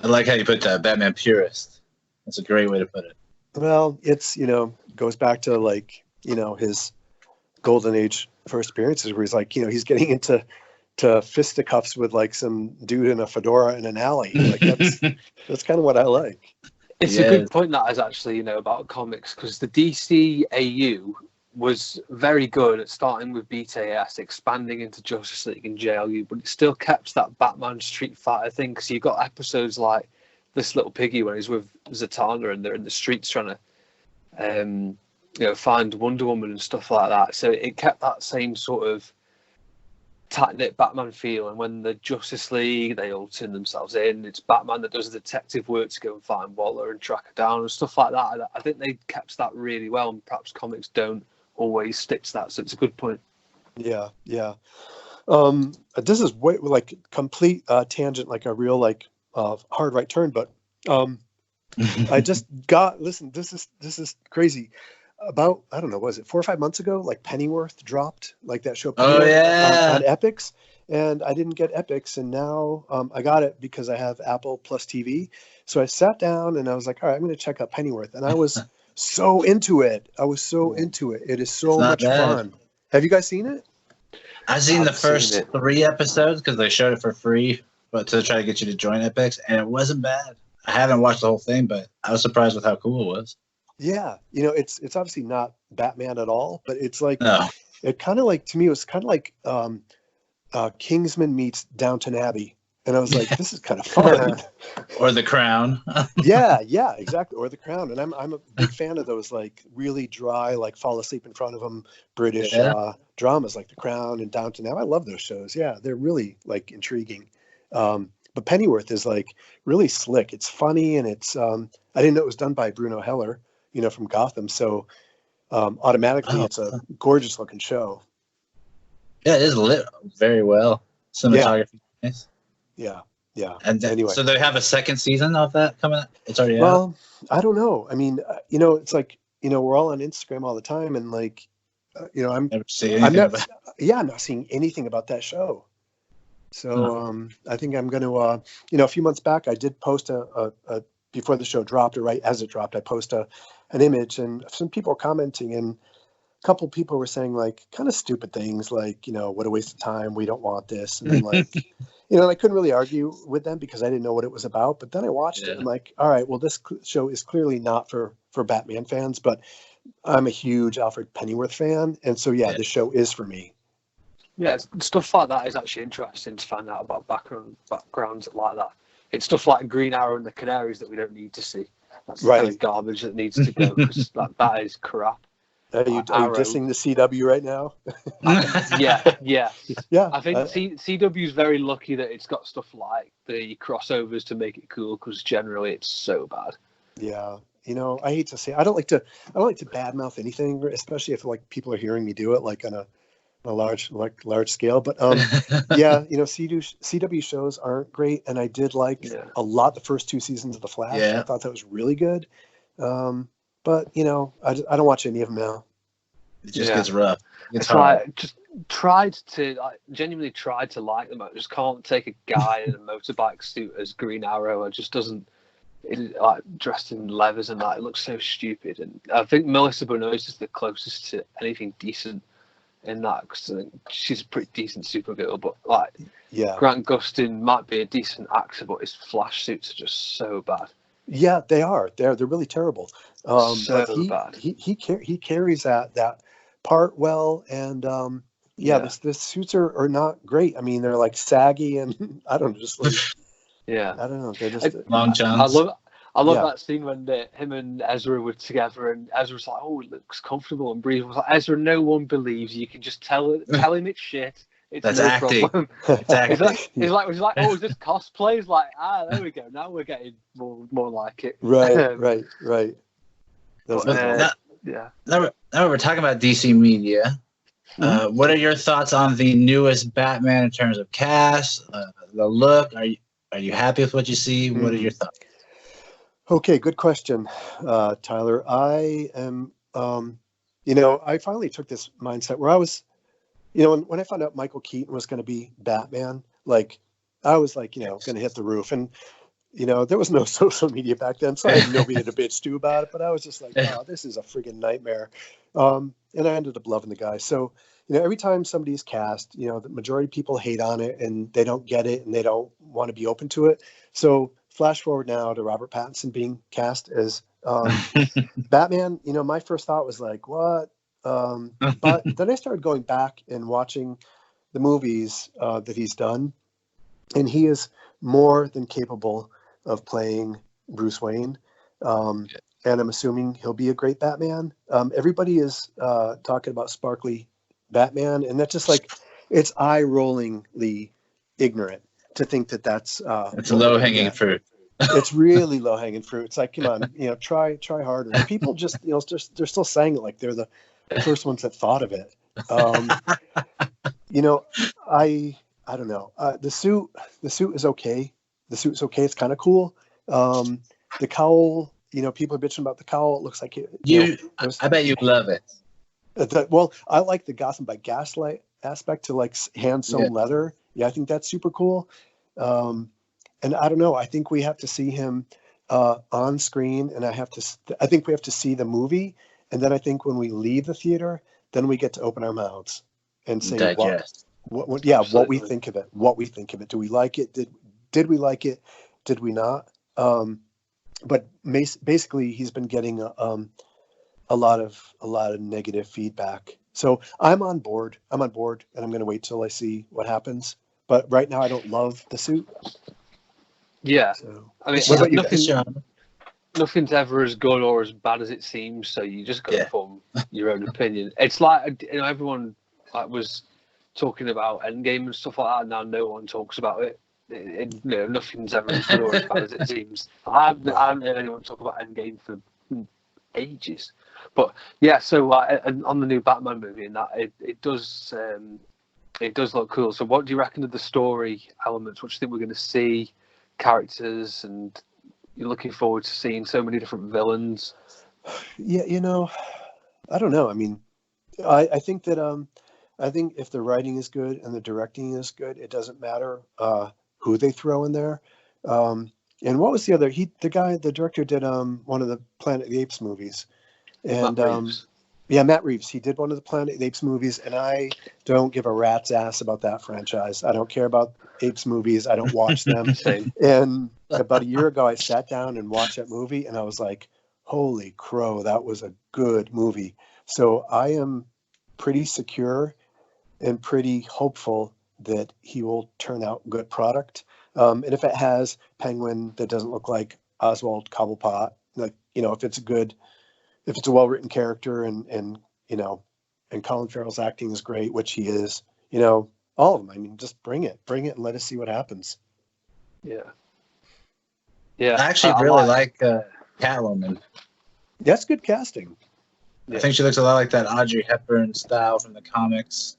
I like how you put that, Batman purist. That's a great way to put it. Well, it's, goes back to like, his golden age first appearances where he's like, he's getting into fisticuffs with like some dude in a fedora in an alley. Like that's kind of what I like. It's a good point that is actually, about comics, because the DC AU was very good at starting with BTAS, expanding into Justice League and JLU, but it still kept that Batman Street Fighter thing, because you've got episodes like This Little Piggy when he's with Zatanna and they're in the streets trying to find Wonder Woman and stuff like that. So it kept that same sort of tight-knit Batman feel, and when the Justice League, they all turn themselves in, it's Batman that does the detective work to go and find Waller and track her down and stuff like that. I think they kept that really well, and perhaps comics don't always stick to that, so it's a good point. Yeah. This is way, like, complete tangent, like a real like hard right turn, but I just listen, this is crazy. About, I don't know, was it 4 or 5 months ago, like Pennyworth dropped, like that show Pennyworth on Epix, and I didn't get Epix, and now I got it because I have Apple Plus TV. So I sat down and I was like, all right, I'm going to check out Pennyworth, and I was so into it. It is so much fun. Have you guys seen it? I've seen the first 3 episodes because they showed it for free, but to try to get you to join Epix, and it wasn't bad. I haven't watched the whole thing, but I was surprised with how cool it was. Yeah, it's obviously not Batman at all, but it's like, it kind of like, to me, it was kind of like Kingsman meets Downton Abbey, and I was like, this is kind of fun. Or The Crown. yeah, exactly, or The Crown, and I'm a big fan of those like really dry, like fall asleep in front of them British dramas like The Crown and Downton Abbey. I love those shows. Yeah, they're really like intriguing. But Pennyworth is like really slick. It's funny, and it's I didn't know it was done by Bruno Heller, from Gotham. So automatically it's a gorgeous looking show. Yeah, it is lit very well. Cinematography, nice. Yeah. And anyway, so they have a second season of that coming up? It's already out? Well, I don't know. I mean, it's like, we're all on Instagram all the time, and like, I'm not seeing anything about that show. So I think I'm going to, a few months back, I did post a before the show dropped, or right as it dropped, I posted an image, and some people were commenting, and a couple of people were saying like kind of stupid things like, what a waste of time. We don't want this. And then like, I couldn't really argue with them because I didn't know what it was about. But then I watched it and like, all right, well, this show is clearly not for Batman fans, but I'm a huge Alfred Pennyworth fan. And so, the show is for me. Yeah, stuff like that is actually interesting to find out about backgrounds like that. It's stuff like Green Arrow and the Canaries that we don't need to see. That's the kind of garbage that needs to go, because that is crap. Are you dissing the CW right now? Yeah. I think CW CW is very lucky that it's got stuff like the crossovers to make it cool, because generally it's so bad. Yeah, I hate to say, I don't like to badmouth anything, especially if like people are hearing me do it like on a large scale. But CW shows aren't great, and I did like a lot the first 2 seasons of The Flash. I thought that was really good. But I don't watch any of them now. It just gets rough. It's like, just genuinely tried to like them. I just can't take a guy in a motorbike suit as Green Arrow. It just doesn't. Like dressed in leathers and that, it looks so stupid. And I think Melissa Benoist is the closest to anything decent in that, because I think she's a pretty decent Supergirl. But like, Grant Gustin might be a decent actor, but his Flash suits are just so bad. Yeah, they are. They're really terrible. So bad. He carries that part well, and the suits are not great. I mean, they're like saggy, and I don't know, just like I don't know. They're just long johns. I love that scene when him and Ezra were together, and Ezra's like, "Oh, it looks comfortable," and Bree was like, "Ezra, no one believes you. Can just tell him it's shit. It's That's no acting. problem." It's acting. He's like, "Oh, is this cosplay?" He's like, there we go. Now we're getting more like it. Right. Now we're talking about DC media. What are your thoughts on the newest Batman in terms of cast, the look? Are you happy with what you see? What are your thoughts? Okay, good question, Tyler. I am, I finally took this mindset where I was, when I found out Michael Keaton was going to be Batman, like I was like, going to hit the roof. And, there was no social media back then, so I had nobody to bitch to about it. But I was just like, oh, this is a friggin' nightmare. And I ended up loving the guy. So, every time somebody's cast, the majority of people hate on it and they don't get it and they don't want to be open to it. So flash forward now to Robert Pattinson being cast as Batman. My first thought was like, what? But then I started going back and watching the movies that he's done, and he is more than capable of playing Bruce Wayne. And I'm assuming he'll be a great Batman. Everybody is talking about sparkly Batman, and that's just like, it's eye-rollingly ignorant to think that that's it's low-hanging fruit. It's really low-hanging fruit. It's like, come on, try harder. People just, they're still saying it like they're the first ones that thought of it. I don't know. The suit is okay. The suit is okay. It's kind of cool. The cowl, people are bitching about the cowl. It looks like I bet you love it. Well, I like the Gotham by Gaslight aspect to like hand sewn leather. Yeah, I think that's super cool. And I don't know. I think we have to see him on screen, and I think we have to see the movie, and then I think when we leave the theater, then we get to open our mouths and say what we think of it. What we think of it. Do we like it? Did we like it? Did we not? But basically, he's been getting a lot of negative feedback. So I'm on board, and I'm going to wait till I see what happens. But right now, I don't love the suit. Yeah, So, I mean, nothing's ever as good or as bad as it seems. So you just got to form your own opinion. It's like everyone was talking about Endgame and stuff like that. Now no one talks about it. Nothing's ever as good or as bad as it seems. I haven't heard anyone talk about Endgame for ages. But yeah, so on the new Batman movie, and that it does look cool. So what do you reckon of the story elements? What do you think we're going to see? Characters, and you're looking forward to seeing so many different villains. Yeah, I don't know. I mean, I think that I think if the writing is good and the directing is good, it doesn't matter who they throw in there. And what was the other? The director did one of the Planet of the Apes movies, and Matt Reeves. He did one of the Planet of the Apes movies, and I don't give a rat's ass about that franchise. I don't care about Apes movies. I don't watch them. And about a year ago, I sat down and watched that movie, and I was like, holy crow, that was a good movie. So I am pretty secure and pretty hopeful that he will turn out good product. And if it has Penguin that doesn't look like Oswald Cobblepot, like, if it's a well-written character and Colin Farrell's acting is great, which he is, all of them. I mean, just bring it and let us see what happens. Yeah. I actually really like Catwoman. That's good casting. I think she looks a lot like that Audrey Hepburn style from the comics.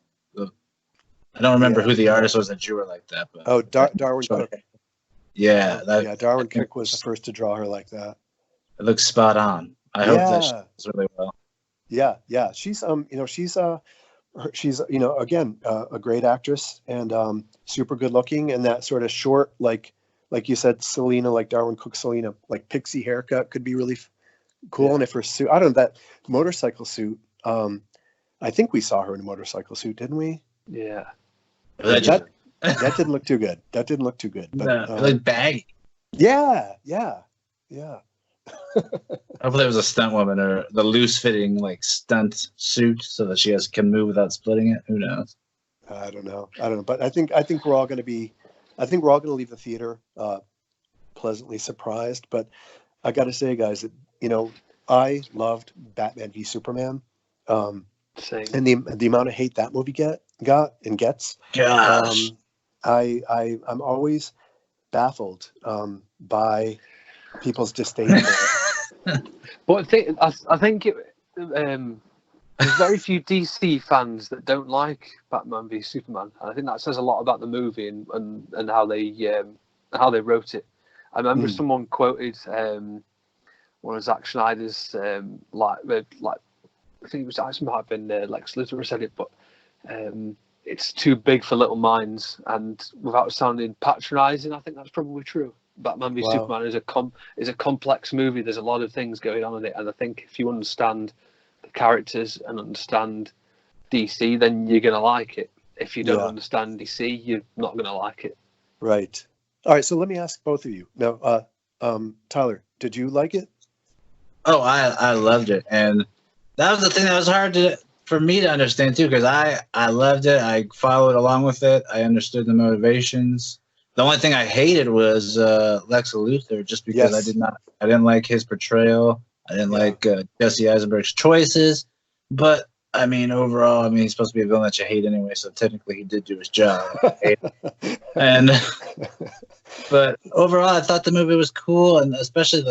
I don't remember who the artist was that drew her like that. But Darwin Cook. Yeah. Darwin Cook was the first to draw her like that. It looks spot on. I hope that she does really well. Yeah. She's she's again a great actress and super good looking, and that sort of short, like you said, Selena, like Darwin Cook Selena, like pixie haircut could be really cool. Yeah. And if her suit, I don't know, that motorcycle suit, I think we saw her in a motorcycle suit, didn't we? Yeah. That didn't look too good. But, no, it looked baggy. Yeah. Hopefully it was a stunt woman or the loose fitting like stunt suit so that she can move without splitting it. Who knows? I don't know. But I think we're all going to leave the theater pleasantly surprised. But I got to say, guys, that I loved Batman v Superman. Same. And the amount of hate that movie got and gets. Gosh. I'm always baffled by people's disdain for it. But I think it, there's very few DC fans that don't like Batman v Superman, and I think that says a lot about the movie and how they wrote it. I remember someone quoted one of Zack Snyder's like I think it was actually might have been Lex Luthor who said it, but it's too big for little minds, and without sounding patronising, I think that's probably true. Batman v Superman is a complex movie. There's a lot of things going on in it, and I think if you understand the characters and understand DC, then you're gonna like it. If you don't understand DC, you're not gonna like it. Right. All right. So let me ask both of you now. Tyler, did you like it? Oh, I loved it, and that was the thing that was hard for me to understand too, because I loved it. I followed along with it. I understood the motivations. The only thing I hated was Lex Luthor, just because I didn't like his portrayal. I didn't like Jesse Eisenberg's choices. But I mean, overall, he's supposed to be a villain that you hate anyway, so technically he did do his job. But overall, I thought the movie was cool, and especially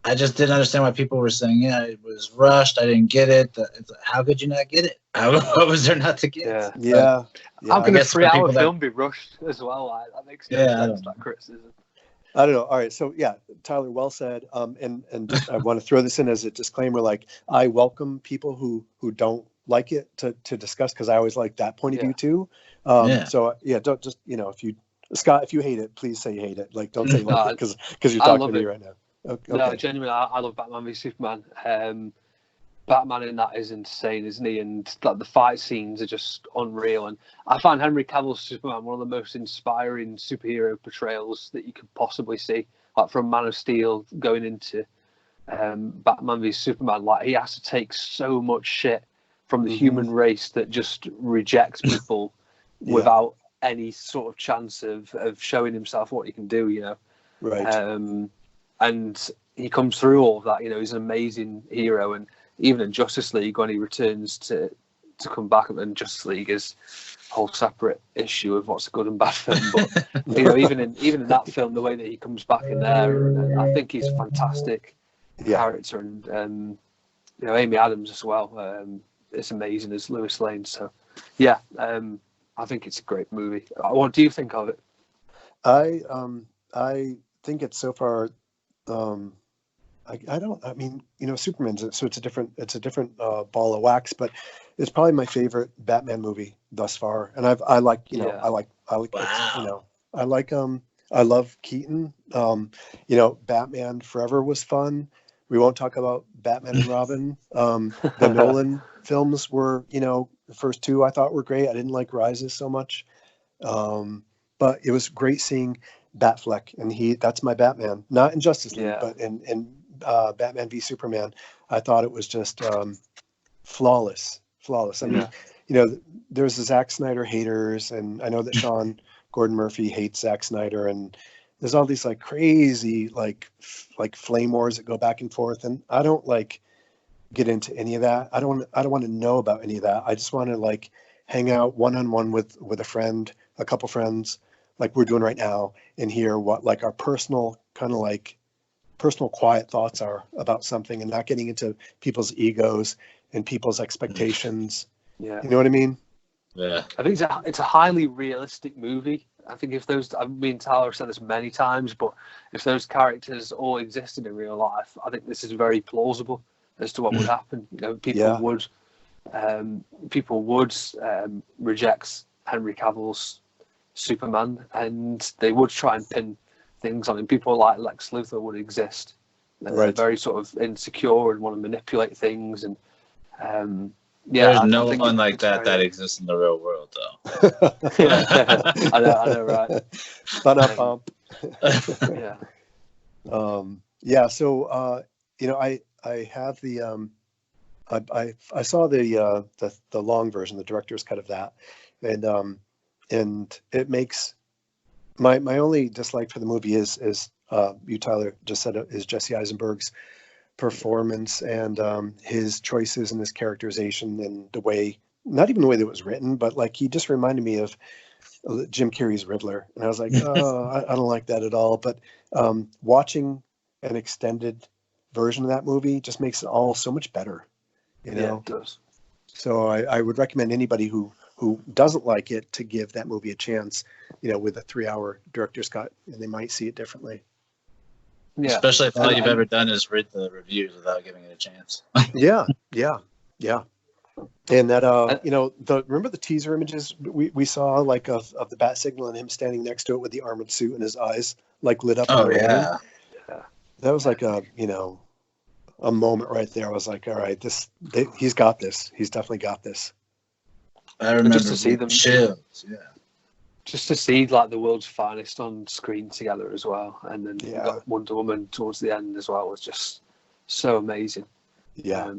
I just didn't understand why people were saying, it was rushed. I didn't get it. How could you not get it? What was there not to get? Yeah. How can a 3-hour film be rushed as well? That makes no sense, that criticism. I don't know. All right. So, Tyler, well said. And just, I want to throw this in as a disclaimer. Like, I welcome people who don't like it to discuss, because I always like that point of view too. So, don't just, if you, Scott, if you hate it, please say you hate it. Like, don't say like it because you're talking to me right now. Okay. No, genuinely, I love Batman v Superman. Batman in that is insane, isn't he? And the fight scenes are just unreal. And I find Henry Cavill's Superman one of the most inspiring superhero portrayals that you could possibly see. Like from Man of Steel going into Batman v Superman, like he has to take so much shit from the human race that just rejects people without any sort of chance of showing himself what he can do. Right. And he comes through all of that. He's an amazing hero, and even in Justice League, when he returns to come back, and Justice League is a whole separate issue of what's a good and bad film. But even in that film, the way that he comes back in there, and I think he's a fantastic character, and Amy Adams as well. It's amazing as Lois Lane. So I think it's a great movie. What do you think of it? I think it's so far. Superman's so it's a different ball of wax, but it's probably my favorite Batman movie thus far. And I love Keaton. Batman Forever was fun. We won't talk about Batman and Robin. The Nolan films were, the first two I thought were great. I didn't like Rises so much. But it was great seeing Batfleck, and that's my Batman, not in Justice League, but in Batman v Superman. I thought it was just flawless. I mean, there's the Zack Snyder haters, and I know that Sean Gordon Murphy hates Zack Snyder, and there's all these like crazy like flame wars that go back and forth, and I don't get into any of that. I don't want to know about any of that. I just want to hang out one-on-one with a friend, a couple friends, like we're doing right now, and hear what our personal personal quiet thoughts are about something, and not getting into people's egos and people's expectations. Yeah. You know what I mean? Yeah. I think it's a highly realistic movie. I think if Tyler have said this many times, but if those characters all existed in real life, I think this is very plausible as to what would happen. People would reject Henry Cavill's Superman, and they would try and pin things on him. People like Lex Luthor would exist. They're very sort of insecure and want to manipulate things, and there's no one like that exists in the real world, though. I know, right? So I have the I saw the long version, the director's cut of that, and it makes my only dislike for the movie is you, Tyler, just said is Jesse Eisenberg's performance and his choices and his characterization and the way, not even the way that it was written, but he just reminded me of Jim Carrey's Riddler, and I was like, I don't like that at all. But watching an extended version of that movie just makes it all so much better. you know? Yeah, it does. So I would recommend anybody who doesn't like it to give that movie a chance, you know, with a 3-hour director's cut, and they might see it differently. Yeah. Especially if all you've ever done is read the reviews without giving it a chance. Yeah. And that, you know, remember the teaser images we saw, like of the bat signal and him standing next to it with the armored suit and his eyes like lit up. Oh yeah. That was like a, you know, a moment right there. I was like, all right, he's got this. He's definitely got this. I remember just to see them chills. Yeah. Just to see like the world's finest on screen together as well, and then you got Wonder Woman towards the end as well was just so amazing. Yeah.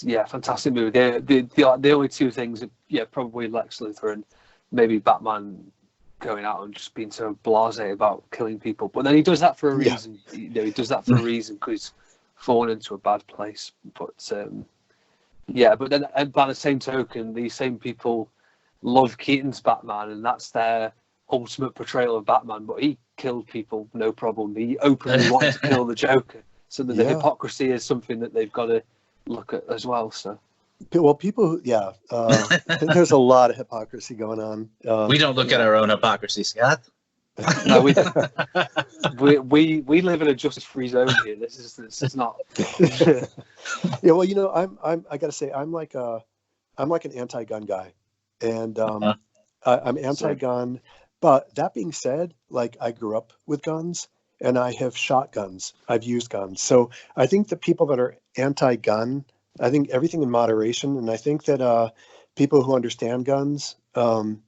Yeah, fantastic movie. The only two things, probably Lex Luthor and maybe Batman going out and just being so blasé about killing people. But then he does that for a reason. You know, he does that for a reason because he's fallen into a bad place. But but then by the same token, these same people love Keaton's Batman, and that's their ultimate portrayal of Batman. But he killed people, no problem. He openly wanted to kill the Joker. So the hypocrisy is something that they've got to look at as well. So. Well, people, there's a lot of hypocrisy going on. We don't look at our own hypocrisy, Scott. No, we live in a justice-free zone here. This is not. Yeah, well, you know, I gotta say, I'm like an anti-gun guy, and I'm anti-gun. But that being said, like I grew up with guns, and I have shot guns. I've used guns, so I think the people that are anti-gun, I think everything in moderation, and I think that people who understand guns, you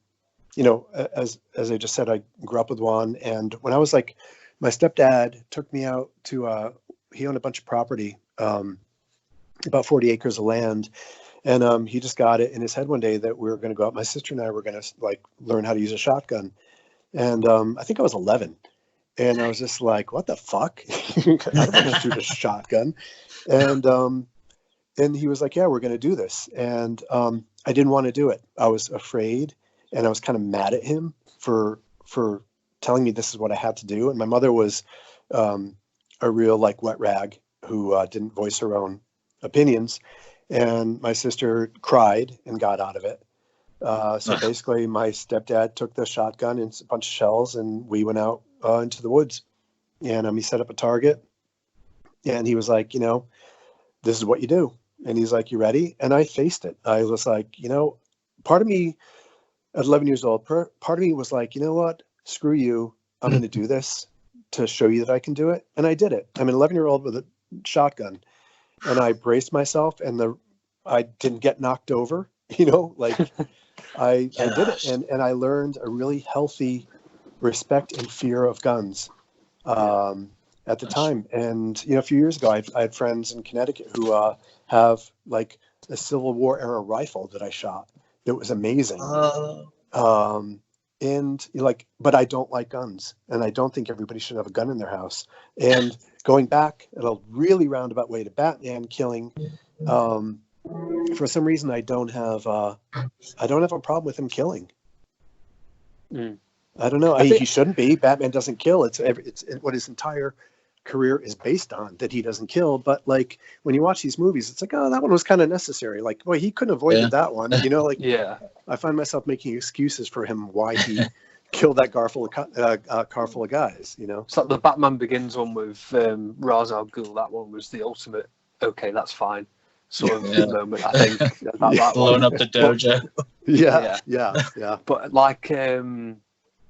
know, as I just said, I grew up with one, and when I was like, my stepdad took me out to, he owned a bunch of property, about 40 acres of land, and he just got it in his head one day that we were going to go out. My sister and I were going to like learn how to use a shotgun, and I think I was 11, and I was just like, what the fuck? I don't want to shoot a shotgun, and he was like, yeah, we're going to do this. And I didn't want to do it. I was afraid, and I was kind of mad at him for telling me this is what I had to do. And my mother was a real like wet rag who didn't voice her own opinions. And my sister cried and got out of it. So basically my stepdad took the shotgun and a bunch of shells, and we went out into the woods, and he set up a target, and he was like, you know, this is what you do. And he's like, you ready? And I faced it. I was like, you know, part of me at 11 years old, part of me was like, you know what? Screw you. I'm going to do this to show you that I can do it. And I did it. I'm an 11-year-old with a shotgun, and I braced myself, and I didn't get knocked over, you know, like I did it. And I learned a really healthy respect and fear of guns at the time. And, you know, a few years ago, I had friends in Connecticut who have like a Civil War era rifle that I shot. That was amazing. And like, but I don't like guns, and I don't think everybody should have a gun in their house. And going back in a really roundabout way to Batman killing, for some reason I don't have a problem with him killing. I don't know. I mean, he shouldn't be. Batman doesn't kill. It's what his entire career is based on, that he doesn't kill. But like when you watch these movies, it's like, oh, that one was kind of necessary. Like, boy, he couldn't avoid that one. You know, like I find myself making excuses for him why he killed that car full of guys. You know, it's like the Batman Begins one with Ra's al Ghul. That one was the ultimate. Okay, that's fine. Sort of moment. I think that blowing up the dojo. Yeah. But like.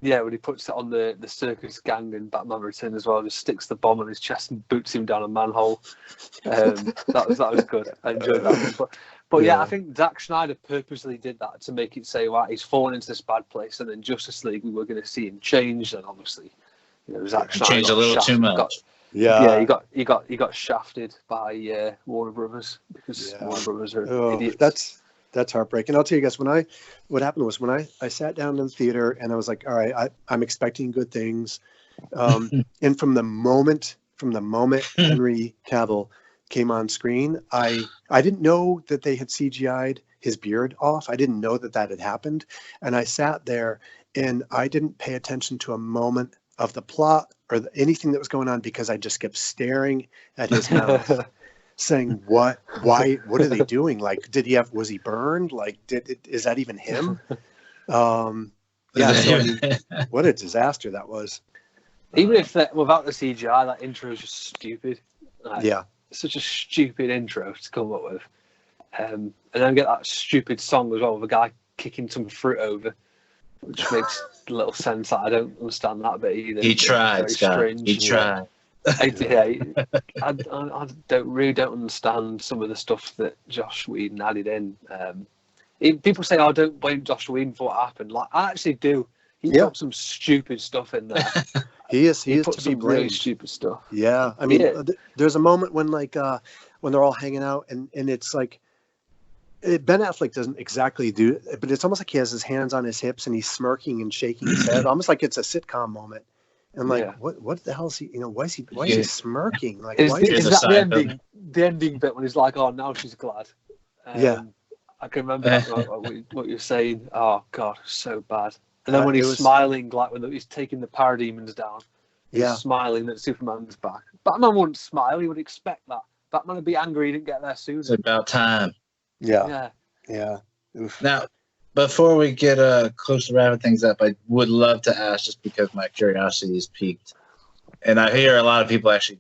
When he puts it on the circus gang in Batman Return as well, just sticks the bomb on his chest and boots him down a manhole. That was good. I enjoyed that one. But I think Zack Snyder purposely did that to make it say, right, he's fallen into this bad place, and then Justice League, we were going to see him change, and obviously, you know, Zack Snyder changed a little too much. He got shafted by Warner Brothers because Warner Brothers are idiots. That's heartbreaking. I'll tell you guys, what happened was when I sat down in the theater and I was like, all right, I'm expecting good things. And from the moment Henry Cavill came on screen, I didn't know that they had CGI'd his beard off. I didn't know that had happened. And I sat there and I didn't pay attention to a moment of the plot or anything that was going on because I just kept staring at his mouth. saying, why, what are they doing? Like, was he burned? Like, is that even him? Yeah, so I mean, what a disaster that was. Even if without the CGI, that intro is just stupid. Like, yeah. Such a stupid intro to come up with. And then get that stupid song as well with a guy kicking some fruit over, which makes little sense. I don't understand that bit either. He tried, Scott. Strange. He tried. I don't understand some of the stuff that Josh Whedon added in. People say, "Oh, don't blame Josh Whedon for what happened." Like, I actually do. He put some stupid stuff in there. He is put to some be blamed. really stupid stuff. Yeah, I mean, there's a moment when when they're all hanging out, and it's like Ben Affleck doesn't exactly do it, but it's almost like he has his hands on his hips and he's smirking and shaking his head, almost like it's a sitcom moment. And what the hell is he? Why is he smirking? Like, is that the ending bit when he's like, "Oh, now she's glad." I can remember what you're saying. Oh God, so bad. And then when he's smiling, like when he's taking the parademons down, he's smiling that Superman's back. Batman wouldn't smile; he would expect that. Batman would be angry he didn't get there sooner. It's about time. Yeah. Oof. Now, before we get close to wrapping things up, I would love to ask, just because my curiosity is piqued, and I hear a lot of people actually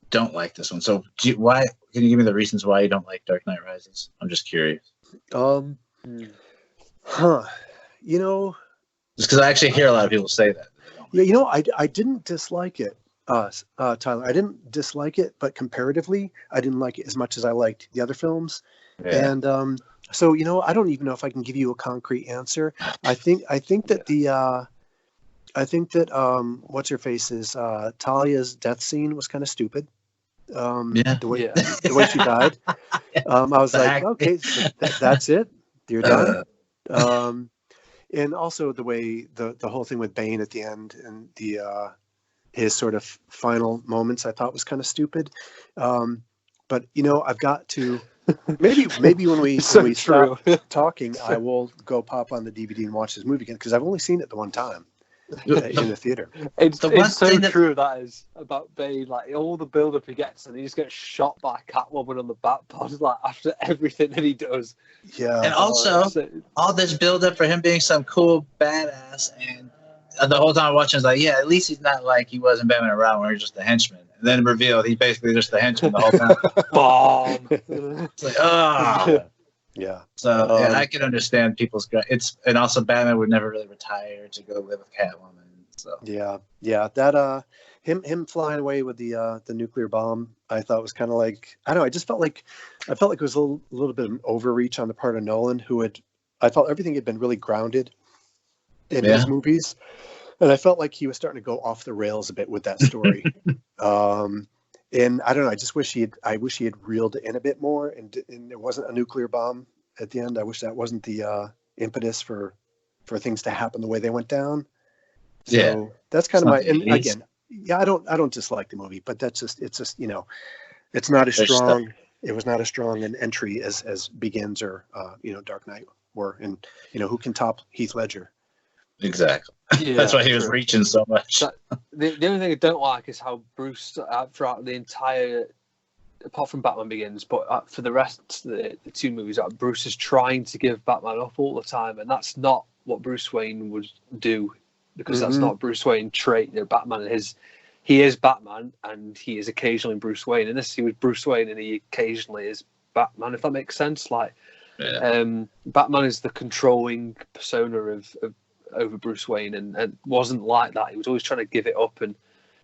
don't like this one. So, why? Can you give me the reasons why you don't like Dark Knight Rises? I'm just curious. Just because I actually hear a lot of people say that. Yeah, I didn't dislike it, Tyler. I didn't dislike it, but comparatively, I didn't like it as much as I liked the other films. Yeah. And so, I don't even know if I can give you a concrete answer. I think that what's her face's Talia's death scene was kind of stupid. The way she died. I was like, okay, so that's it. You're done. And also the way the whole thing with Bane at the end and his sort of final moments, I thought was kind of stupid. But I've got to maybe when we stop talking, I will go pop on the DVD and watch this movie again, because I've only seen it the one time in the theater. It's so true that is about Bane. Like, all the build up he gets, and he just gets shot by Catwoman on the Batpod, like, after everything that he does. Yeah. And also all this build up for him being some cool badass, and the whole time watching is like, at least he's not like he was in Batman and Robin, where he's just a henchman. And then revealed he's basically just a henchman the whole time. Bomb. It's like, yeah. So I can understand people's and also Batman would never really retire to go live with Catwoman. So that him flying away with the nuclear bomb, I thought was kind of like, I don't know. I felt like it was a little bit of an overreach on the part of Nolan, I felt everything had been really grounded in his movies, and I felt like he was starting to go off the rails a bit with that story. And I don't know. I just wish he had reeled it in a bit more, and there wasn't a nuclear bomb at the end. I wish that wasn't the impetus for things to happen the way they went down. So that's kind of and again, I don't dislike the movie, but it's just it's not as strong. It was not as strong an entry as Begins or Dark Knight were, and who can top Heath Ledger? Exactly. Yeah, that's why he was reaching so much. The only thing I don't like is how Bruce, throughout the entire, apart from Batman Begins, but for the rest of the two movies, Bruce is trying to give Batman up all the time, and that's not what Bruce Wayne would do, because that's not Bruce Wayne trait. Batman he is Batman, and he is occasionally Bruce Wayne. In this, he was Bruce Wayne, and he occasionally is Batman. If that makes sense, Batman is the controlling persona over Bruce Wayne, and it wasn't like that. He was always trying to give it up and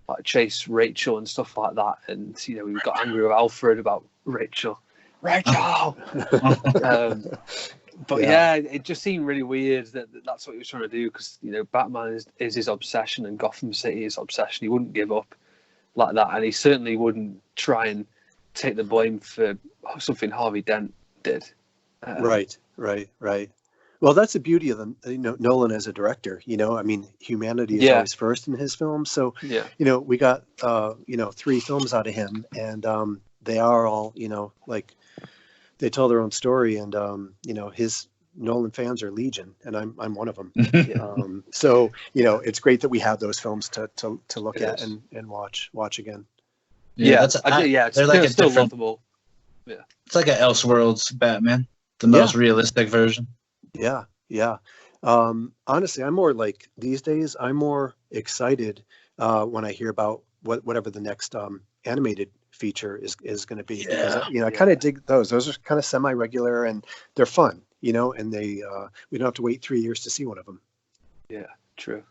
like chase Rachel and stuff like that. And he got angry with Alfred about Rachel. But it just seemed really weird that's what he was trying to do, because Batman is his obsession, and Gotham City is his obsession. He wouldn't give up like that, and he certainly wouldn't try and take the blame for something Harvey Dent did. Right. Well, that's the beauty of Nolan as a director. I mean, humanity is always first in his films. So, we got 3 films out of him, and they are all they tell their own story, and his Nolan fans are legion, and I'm one of them. So it's great that we have those films to look at and watch again. They're like still lovable. It's like an Elseworlds Batman, the most realistic version. Yeah, yeah. Honestly, I'm more like these days. I'm more excited when I hear about whatever the next animated feature is going to be, because I kind of dig those. Those are kind of semi-regular and they're fun, and they we don't have to wait 3 years to see one of them. Yeah, true.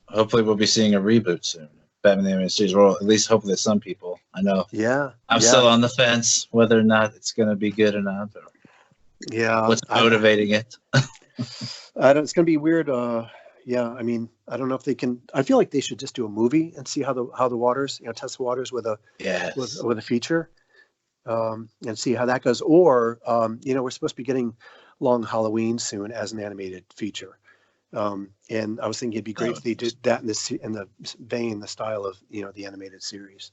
Hopefully, we'll be seeing a reboot soon. Batman the Animated Series. Well, at least hopefully some people. I know. Yeah, I'm still on the fence whether or not it's going to be good or not. Or what's motivating it? I don't. It's going to be weird. Yeah, I mean, I don't know if they can. I feel like they should just do a movie and see how the waters, test the waters with a with a feature, and see how that goes. Or we're supposed to be getting Long Halloween soon as an animated feature, and I was thinking it'd be great if they did that in the style of the animated series.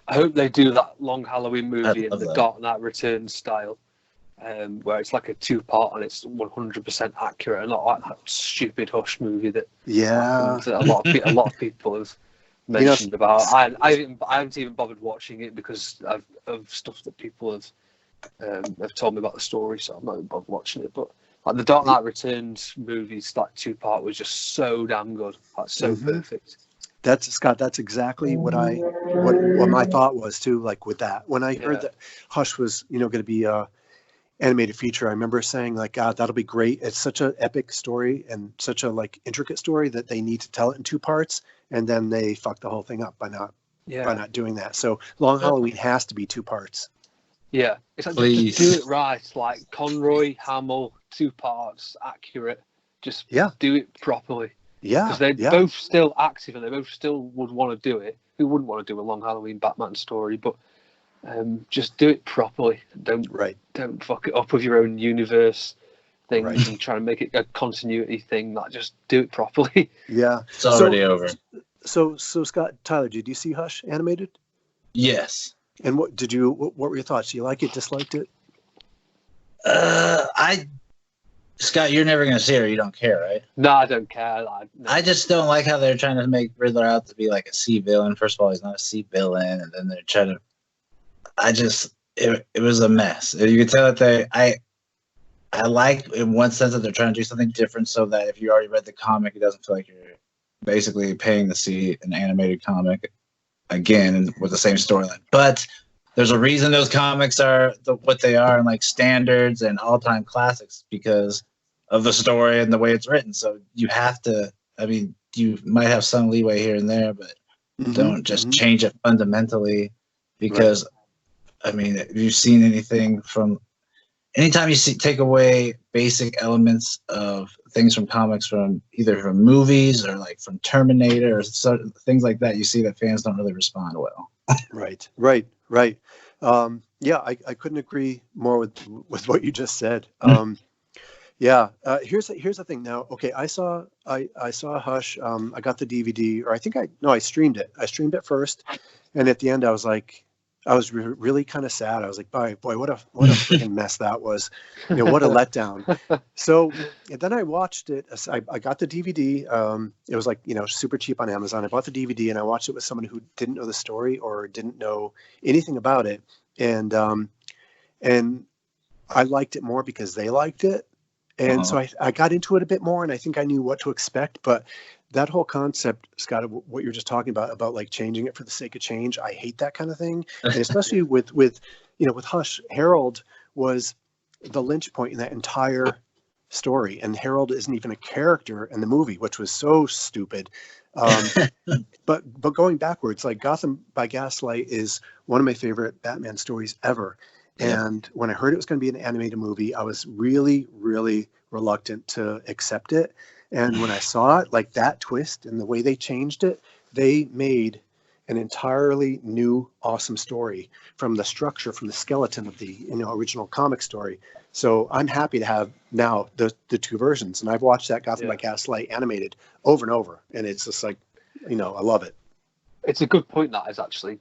I hope they do that Long Halloween movie in the Dark Knight Returns style. Where it's like a 2-part and it's 100% accurate, and not like that stupid Hush movie that a lot of people have mentioned about. I haven't even bothered watching it because of stuff that people have told me about the story, so I'm not even bothered watching it. But like the Dark Knight Returns movies, that 2-part was just so damn good, like so perfect. That's Scott. That's exactly what my thought was too. Like with that, when I heard that Hush was going to be animated feature, I remember saying like, God, that'll be great. It's such an epic story and such a like intricate story that they need to tell it in 2 parts, and then they fucked the whole thing up by not doing that. So Long Halloween has to be 2 parts. Yeah, it's like just do it right, like Conroy, Hamill, 2 parts, accurate. Just do it properly. Yeah, because they're both still active and they both still would want to do it. Who wouldn't want to do a Long Halloween Batman story? But just do it properly. Don't fuck it up with your own universe things and try to make it a continuity thing. Like, just do it properly. Yeah, it's already over. So Scott, Tyler, did you see Hush animated? Yes. And what were your thoughts? Do you like it? Disliked it? Scott, you're never gonna see her. You don't care, right? No, I don't care. I just don't like how they're trying to make Riddler out to be like a C villain. First of all, he's not a C villain, and then they're trying to. It was a mess. You could tell that I like in one sense that they're trying to do something different, so that if you already read the comic, it doesn't feel like you're basically paying to see an animated comic again with the same storyline. But there's a reason those comics are what they are, and like standards and all-time classics, because of the story and the way it's written. So you have to. I mean, you might have some leeway here and there, but don't just change it fundamentally, because. I mean, have you seen anything from? Anytime you take away basic elements of things from comics, from either from movies or like from Terminator or things like that, you see that fans don't really respond well. Right. Yeah, I couldn't agree more with what you just said. Here's the thing now. Okay, I saw Hush. I got the DVD, or I streamed it. I streamed it first, and at the end, I was like. I was really kind of sad. I was like, boy, what a freaking mess that was. What a letdown. So then I watched it. I got the DVD. It was like, super cheap on Amazon. I bought the DVD and I watched it with someone who didn't know the story or didn't know anything about it. And I liked it more because they liked it. And so I got into it a bit more, and I think I knew what to expect. But that whole concept, Scott, of what you're just talking about like changing it for the sake of change, I hate that kind of thing. And especially with Hush, Harold was the linch point in that entire story, and Harold isn't even a character in the movie, which was so stupid. But going backwards, like Gotham by Gaslight is one of my favorite Batman stories ever. And when I heard it was going to be an animated movie, I was really, really reluctant to accept it. And when I saw it, like that twist and the way they changed it, they made an entirely new, awesome story from the structure, from the skeleton of the original comic story. So I'm happy to have now the 2 versions. And I've watched that Gotham by Gaslight animated over and over. And it's just like, I love it. It's a good point, that is, actually.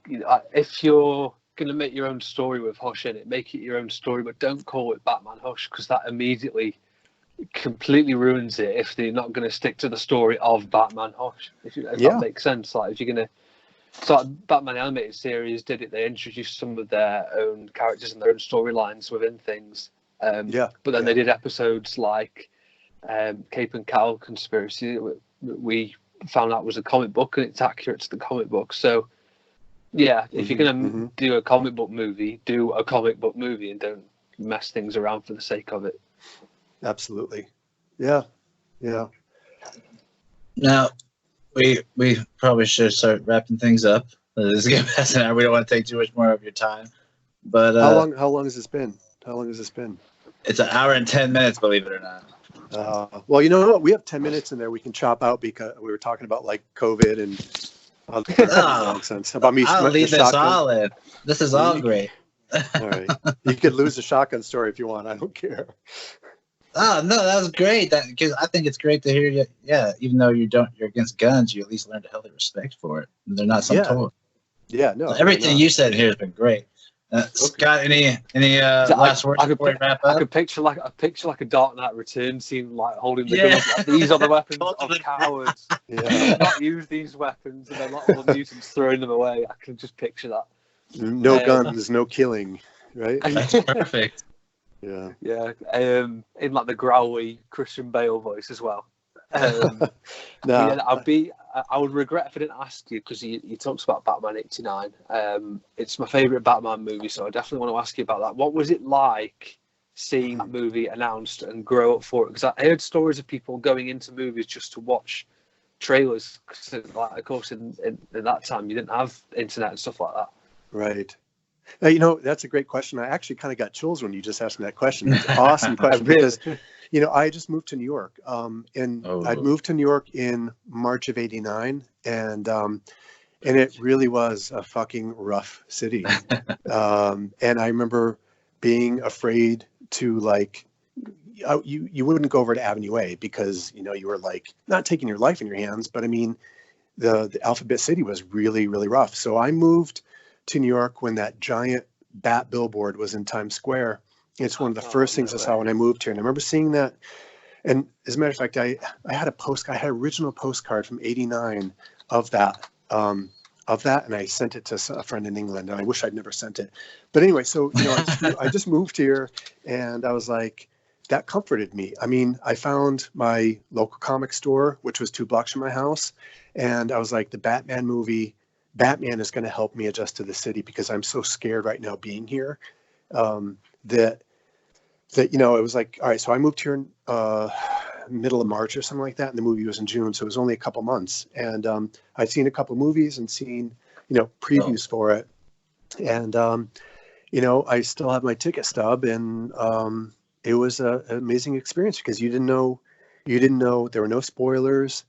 If you're going to make your own story with Hush in it, make it your own story, but don't call it Batman Hush, because that immediately completely ruins it if they're not going to stick to the story of Batman Hush. If that makes sense. Like, if you're going to So like, Batman the Animated Series did it. They introduced some of their own characters and their own storylines within things. But then they did episodes like Cape and Cowl Conspiracy. We found out was a comic book, and it's accurate to the comic book. So, yeah, if you're going to do a comic book movie, do a comic book movie and don't mess things around for the sake of it. Absolutely. Yeah. Yeah. Now, we probably should start wrapping things up. This is getting past an hour. We don't want to take too much more of your time. But how long has this been? It's an hour and 10 minutes, believe it or not. Well, you know what? We have 10 minutes in there we can chop out because we were talking about like COVID and other nonsense. About me. I'll leave this all in. This is all great. All right. You could lose the shotgun story if you want. I don't care. Oh no, that was great. Because I think it's great to hear you. Yeah, even though you're against guns, you at least learned a healthy respect for it. They're not some toy. Yeah, no. Everything you said here has been great. Scott, any last words before we wrap up? I could picture like a Dark Knight Return scene, like holding the gun. Like, these are the weapons of cowards. Yeah. Not use these weapons, and then like all the mutants throwing them away. I can just picture that. No guns, no killing. Right. That's perfect. Yeah. Yeah. In like the growly Christian Bale voice as well. I would regret if I didn't ask you, because you talked about Batman '89. It's my favourite Batman movie, so I definitely want to ask you about that. What was it like seeing that movie announced and grow up for it? Because I heard stories of people going into movies just to watch trailers. Cause, like, of course, in that time, you didn't have internet and stuff like that. Right. You know, that's a great question. I actually kind of got chills when you just asked me that question. It's an awesome question because, you know, I just moved to New York, and I'd moved to New York in March of '89, and it really was a fucking rough city. And I remember being afraid to, like, you wouldn't go over to Avenue A because, you know, you were like not taking your life in your hands, but I mean, the Alphabet City was really, really rough. So I moved to New York when that giant bat billboard was in Times Square. It's one of the first things I saw when I moved here. And I remember seeing that. And as a matter of fact, I had I had an original postcard from '89 of that. And I sent it to a friend in England, and I wish I'd never sent it. But anyway, so, you know, I just moved here, and I was like, that comforted me. I mean, I found my local comic store, which was 2 blocks from my house. And I was like, the Batman movie, Batman is going to help me adjust to the city because I'm so scared right now being here. That, you know, it was like, all right, so I moved here in middle of March or something like that. And the movie was in June. So it was only a couple months. And I'd seen a couple movies and seen, you know, previews for it. And, you know, I still have my ticket stub, and it was an amazing experience because you didn't know, there were no spoilers.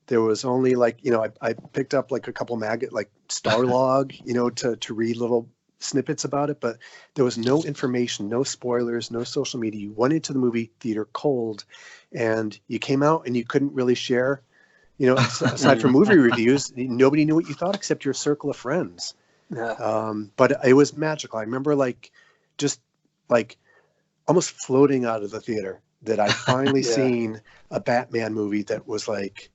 There was only, like, you know, I picked up like a couple like Starlog, you know, to read little snippets about it, but there was no information, no spoilers, no social media. You went into the movie theater cold, and you came out and you couldn't really share, you know, aside from movie reviews, nobody knew what you thought except your circle of friends. Yeah. But it was magical. I remember just almost floating out of the theater that I finally seen a Batman movie that was like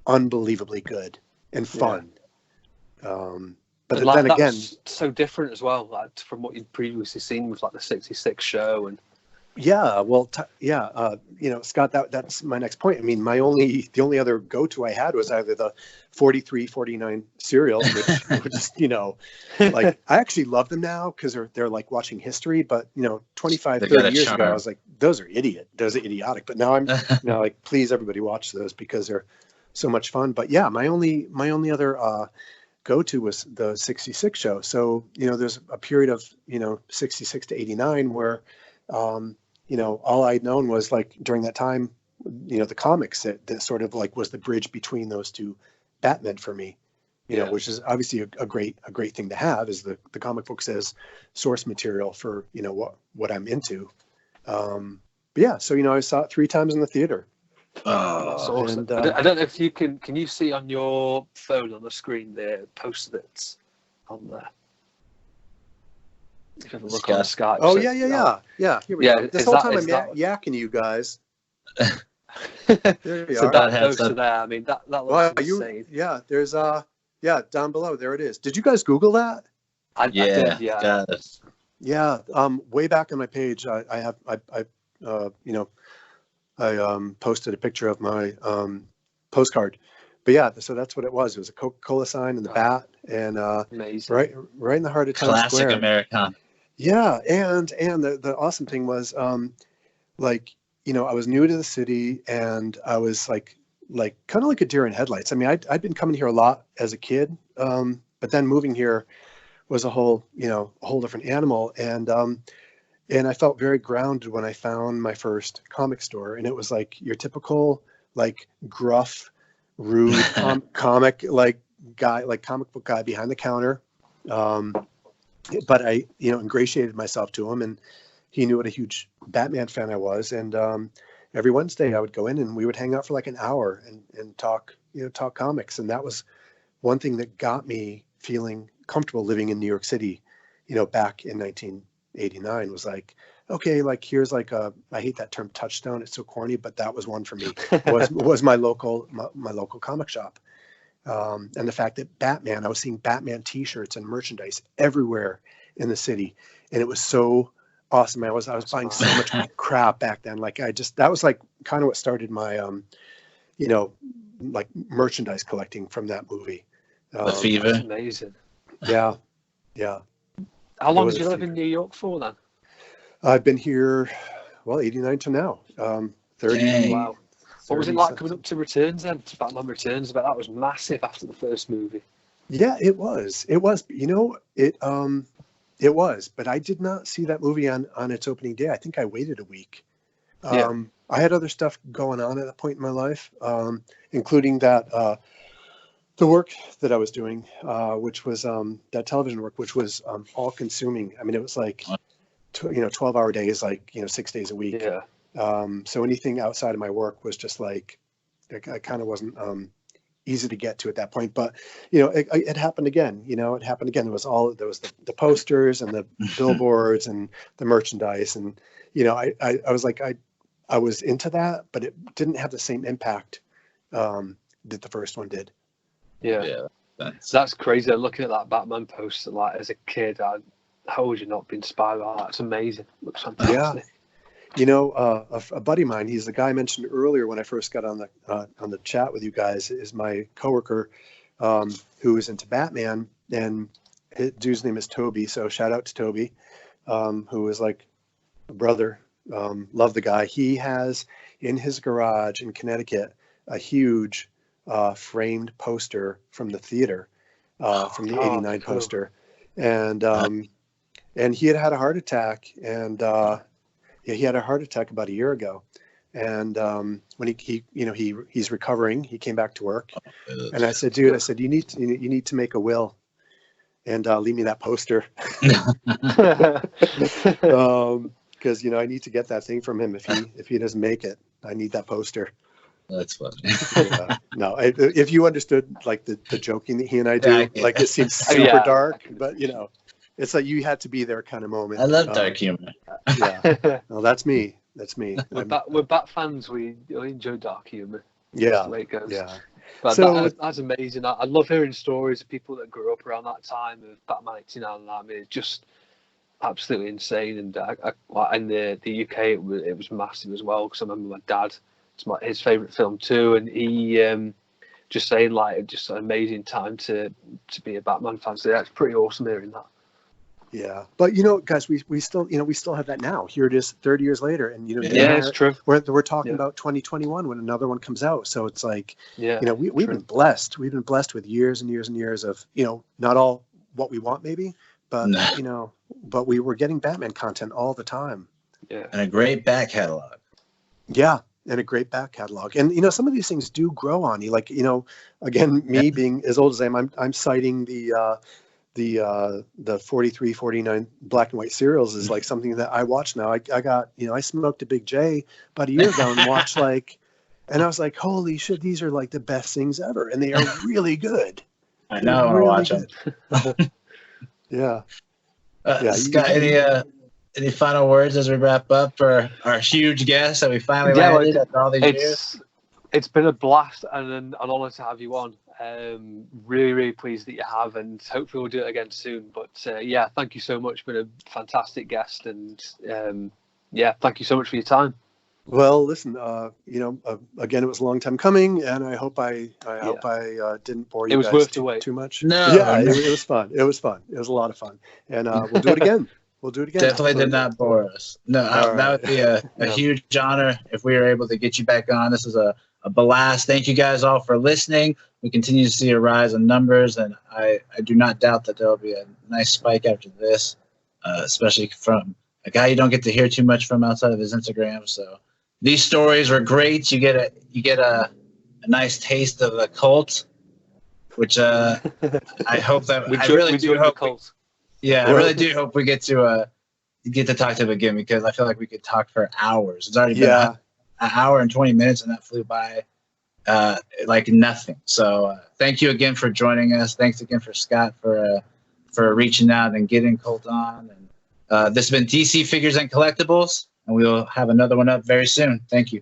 unbelievably good and fun. But and then again, so different as well, like, from what you'd previously seen with like the '66 show. And yeah, well, you know, Scott, that's my next point. I mean, the only other go-to I had was either the 43, 49 serial, which is, you know, like, I actually love them now because they're like watching history. But, you know, 25, 30 years ago, I was like, those are idiotic. But now I'm now like, please, everybody watch those because they're so much fun. But yeah, my only other go-to was the '66 show. So, you know, there's a period of, you know, '66 to '89 where, you know, all I'd known was, like, during that time, you know, the comics that sort of like was the bridge between those two Batmen for me, you know, which is obviously a great thing to have, is the comic books as source material for, you know, what I'm into. But yeah, so, you know, I saw it 3 times in the theater. Oh, that's awesome. And, I don't know if you can you see on your phone on the screen the post-its on there? If you have a look on Skype. Oh, yeah. Here we go. This whole time I'm yakking you guys. There you are. That poster there. I mean, that looks insane. There's Yeah, down below. There it is. Did you guys Google that? I did, yeah. got it. Yeah. Way back on my page, I posted a picture of my postcard. But yeah, so that's what it was. It was a Coca-Cola sign and the bat, and Amazing. right in the heart of Times Classic Square. American. Yeah, and the awesome thing was, like, I was new to the city, and I was like kind of like a deer in headlights. I mean, I'd been coming here a lot as a kid, but then moving here was a whole different animal, and I felt very grounded when I found my first comic store, and it was like your typical like gruff, rude comic guy, like comic book guy behind the counter. But I, ingratiated myself to him, and he knew what a huge Batman fan I was. And every Wednesday I would go in and we would hang out for like an hour and talk comics. And that was one thing that got me feeling comfortable living in New York City, back in 1989, was like, okay, like here's like I hate that term touchstone. It's so corny, but that was one for me. was my local comic shop. And the fact that Batman, I was seeing Batman T-shirts and merchandise everywhere in the city, and it was so awesome. I was buying so much crap back then. Like that was like kind of what started my like merchandise collecting from that movie. The fever. That's amazing. Yeah. How long did you live in New York for then? I've been here, 89 to now. 30. Dang. Wow. What was it like coming up to Returns then? To Batman Returns, but that was massive after the first movie. Yeah, it was. It was. It was. But I did not see that movie on its opening day. I think I waited a week. I had other stuff going on at that point in my life, including that the work that I was doing, which was that television work, which was all-consuming. I mean, it was like 12-hour days, like 6 days a week. Yeah. So anything outside of my work was just like, I kind of wasn't easy to get to at that point. But it happened again. It happened again. There was the posters and the billboards and the merchandise, and I was like I was into that, but it didn't have the same impact that the first one did. Yeah. That's crazy. Looking at that Batman poster, like as a kid, how would you not be inspired by that? That's amazing. Looks fantastic. Yeah. A buddy of mine, he's the guy I mentioned earlier when I first got on the chat with you guys, is my coworker who is into Batman, and his dude's name is Toby. So shout out to Toby, who is like a brother. Love the guy. He has in his garage in Connecticut a huge framed poster from the theater, from the '89 cool. poster, and he had a heart attack, and he had a heart attack about a year ago, and when he's recovering, he came back to work, and I said, dude, you need to make a will, and leave me that poster, because I need to get that thing from him if he doesn't make it. I need that poster. That's funny. No, if you understood like the joking that he and I do, like it seems super dark, but it's like you had to be there kind of moment. I love dark humor. Yeah, well, that's me. We're Bat fans. We enjoy dark humor. Yeah, that's the way it goes. Yeah. But So that's amazing. I love hearing stories of people that grew up around that time of Batman '89. I mean, it's just absolutely insane. And in the UK, it was massive as well, because I remember my dad. It's his favourite film too, and he just saying like just an amazing time to be a Batman fan. So yeah, it's pretty awesome hearing that. Yeah, but guys, we still have that now. Here it is, 30 years later, and it's true. We're talking about 2021 when another one comes out. So it's like, we've been blessed. We've been blessed with years and years and years of not all what we want maybe, but but we were getting Batman content all the time. Yeah, and a great back catalog. Yeah. And a great back catalog. And, some of these things do grow on you. Like, again, me being as old as I am, I'm citing the 43, 49 black and white serials is like something that I watch now. I got, I smoked a Big J about a year ago and watched and I was like, holy shit, these are like the best things ever. And they are really good. I know. I want to watch them. Yeah. Scott, any final words as we wrap up for our huge guest that we finally landed after all these years? It's been a blast and an honour to have you on. Really, really pleased that you have, and hopefully we'll do it again soon. But yeah, thank you so much. Been a fantastic guest, and yeah, thank you so much for your time. Well, listen, again, it was a long time coming, and I hope I didn't bore you guys too much. No, yeah, it was fun. It was fun. It was a lot of fun, and we'll do it again. We'll do it again. Definitely did not bore us. No, that would be a huge honor if we were able to get you back on. This is a blast. Thank you guys all for listening. We continue to see a rise in numbers, and I do not doubt that there will be a nice spike after this, especially from a guy you don't get to hear too much from outside of his Instagram. So these stories were great. You get a nice taste of the cult, which I hope that I really do hope. I really do hope we get to talk to him again, because I feel like we could talk for hours. It's already been an hour and 20 minutes, and that flew by like nothing. So thank you again for joining us. Thanks again for Scott for reaching out and getting Colt on. And this has been DC Figures and Collectibles, and we'll have another one up very soon. Thank you.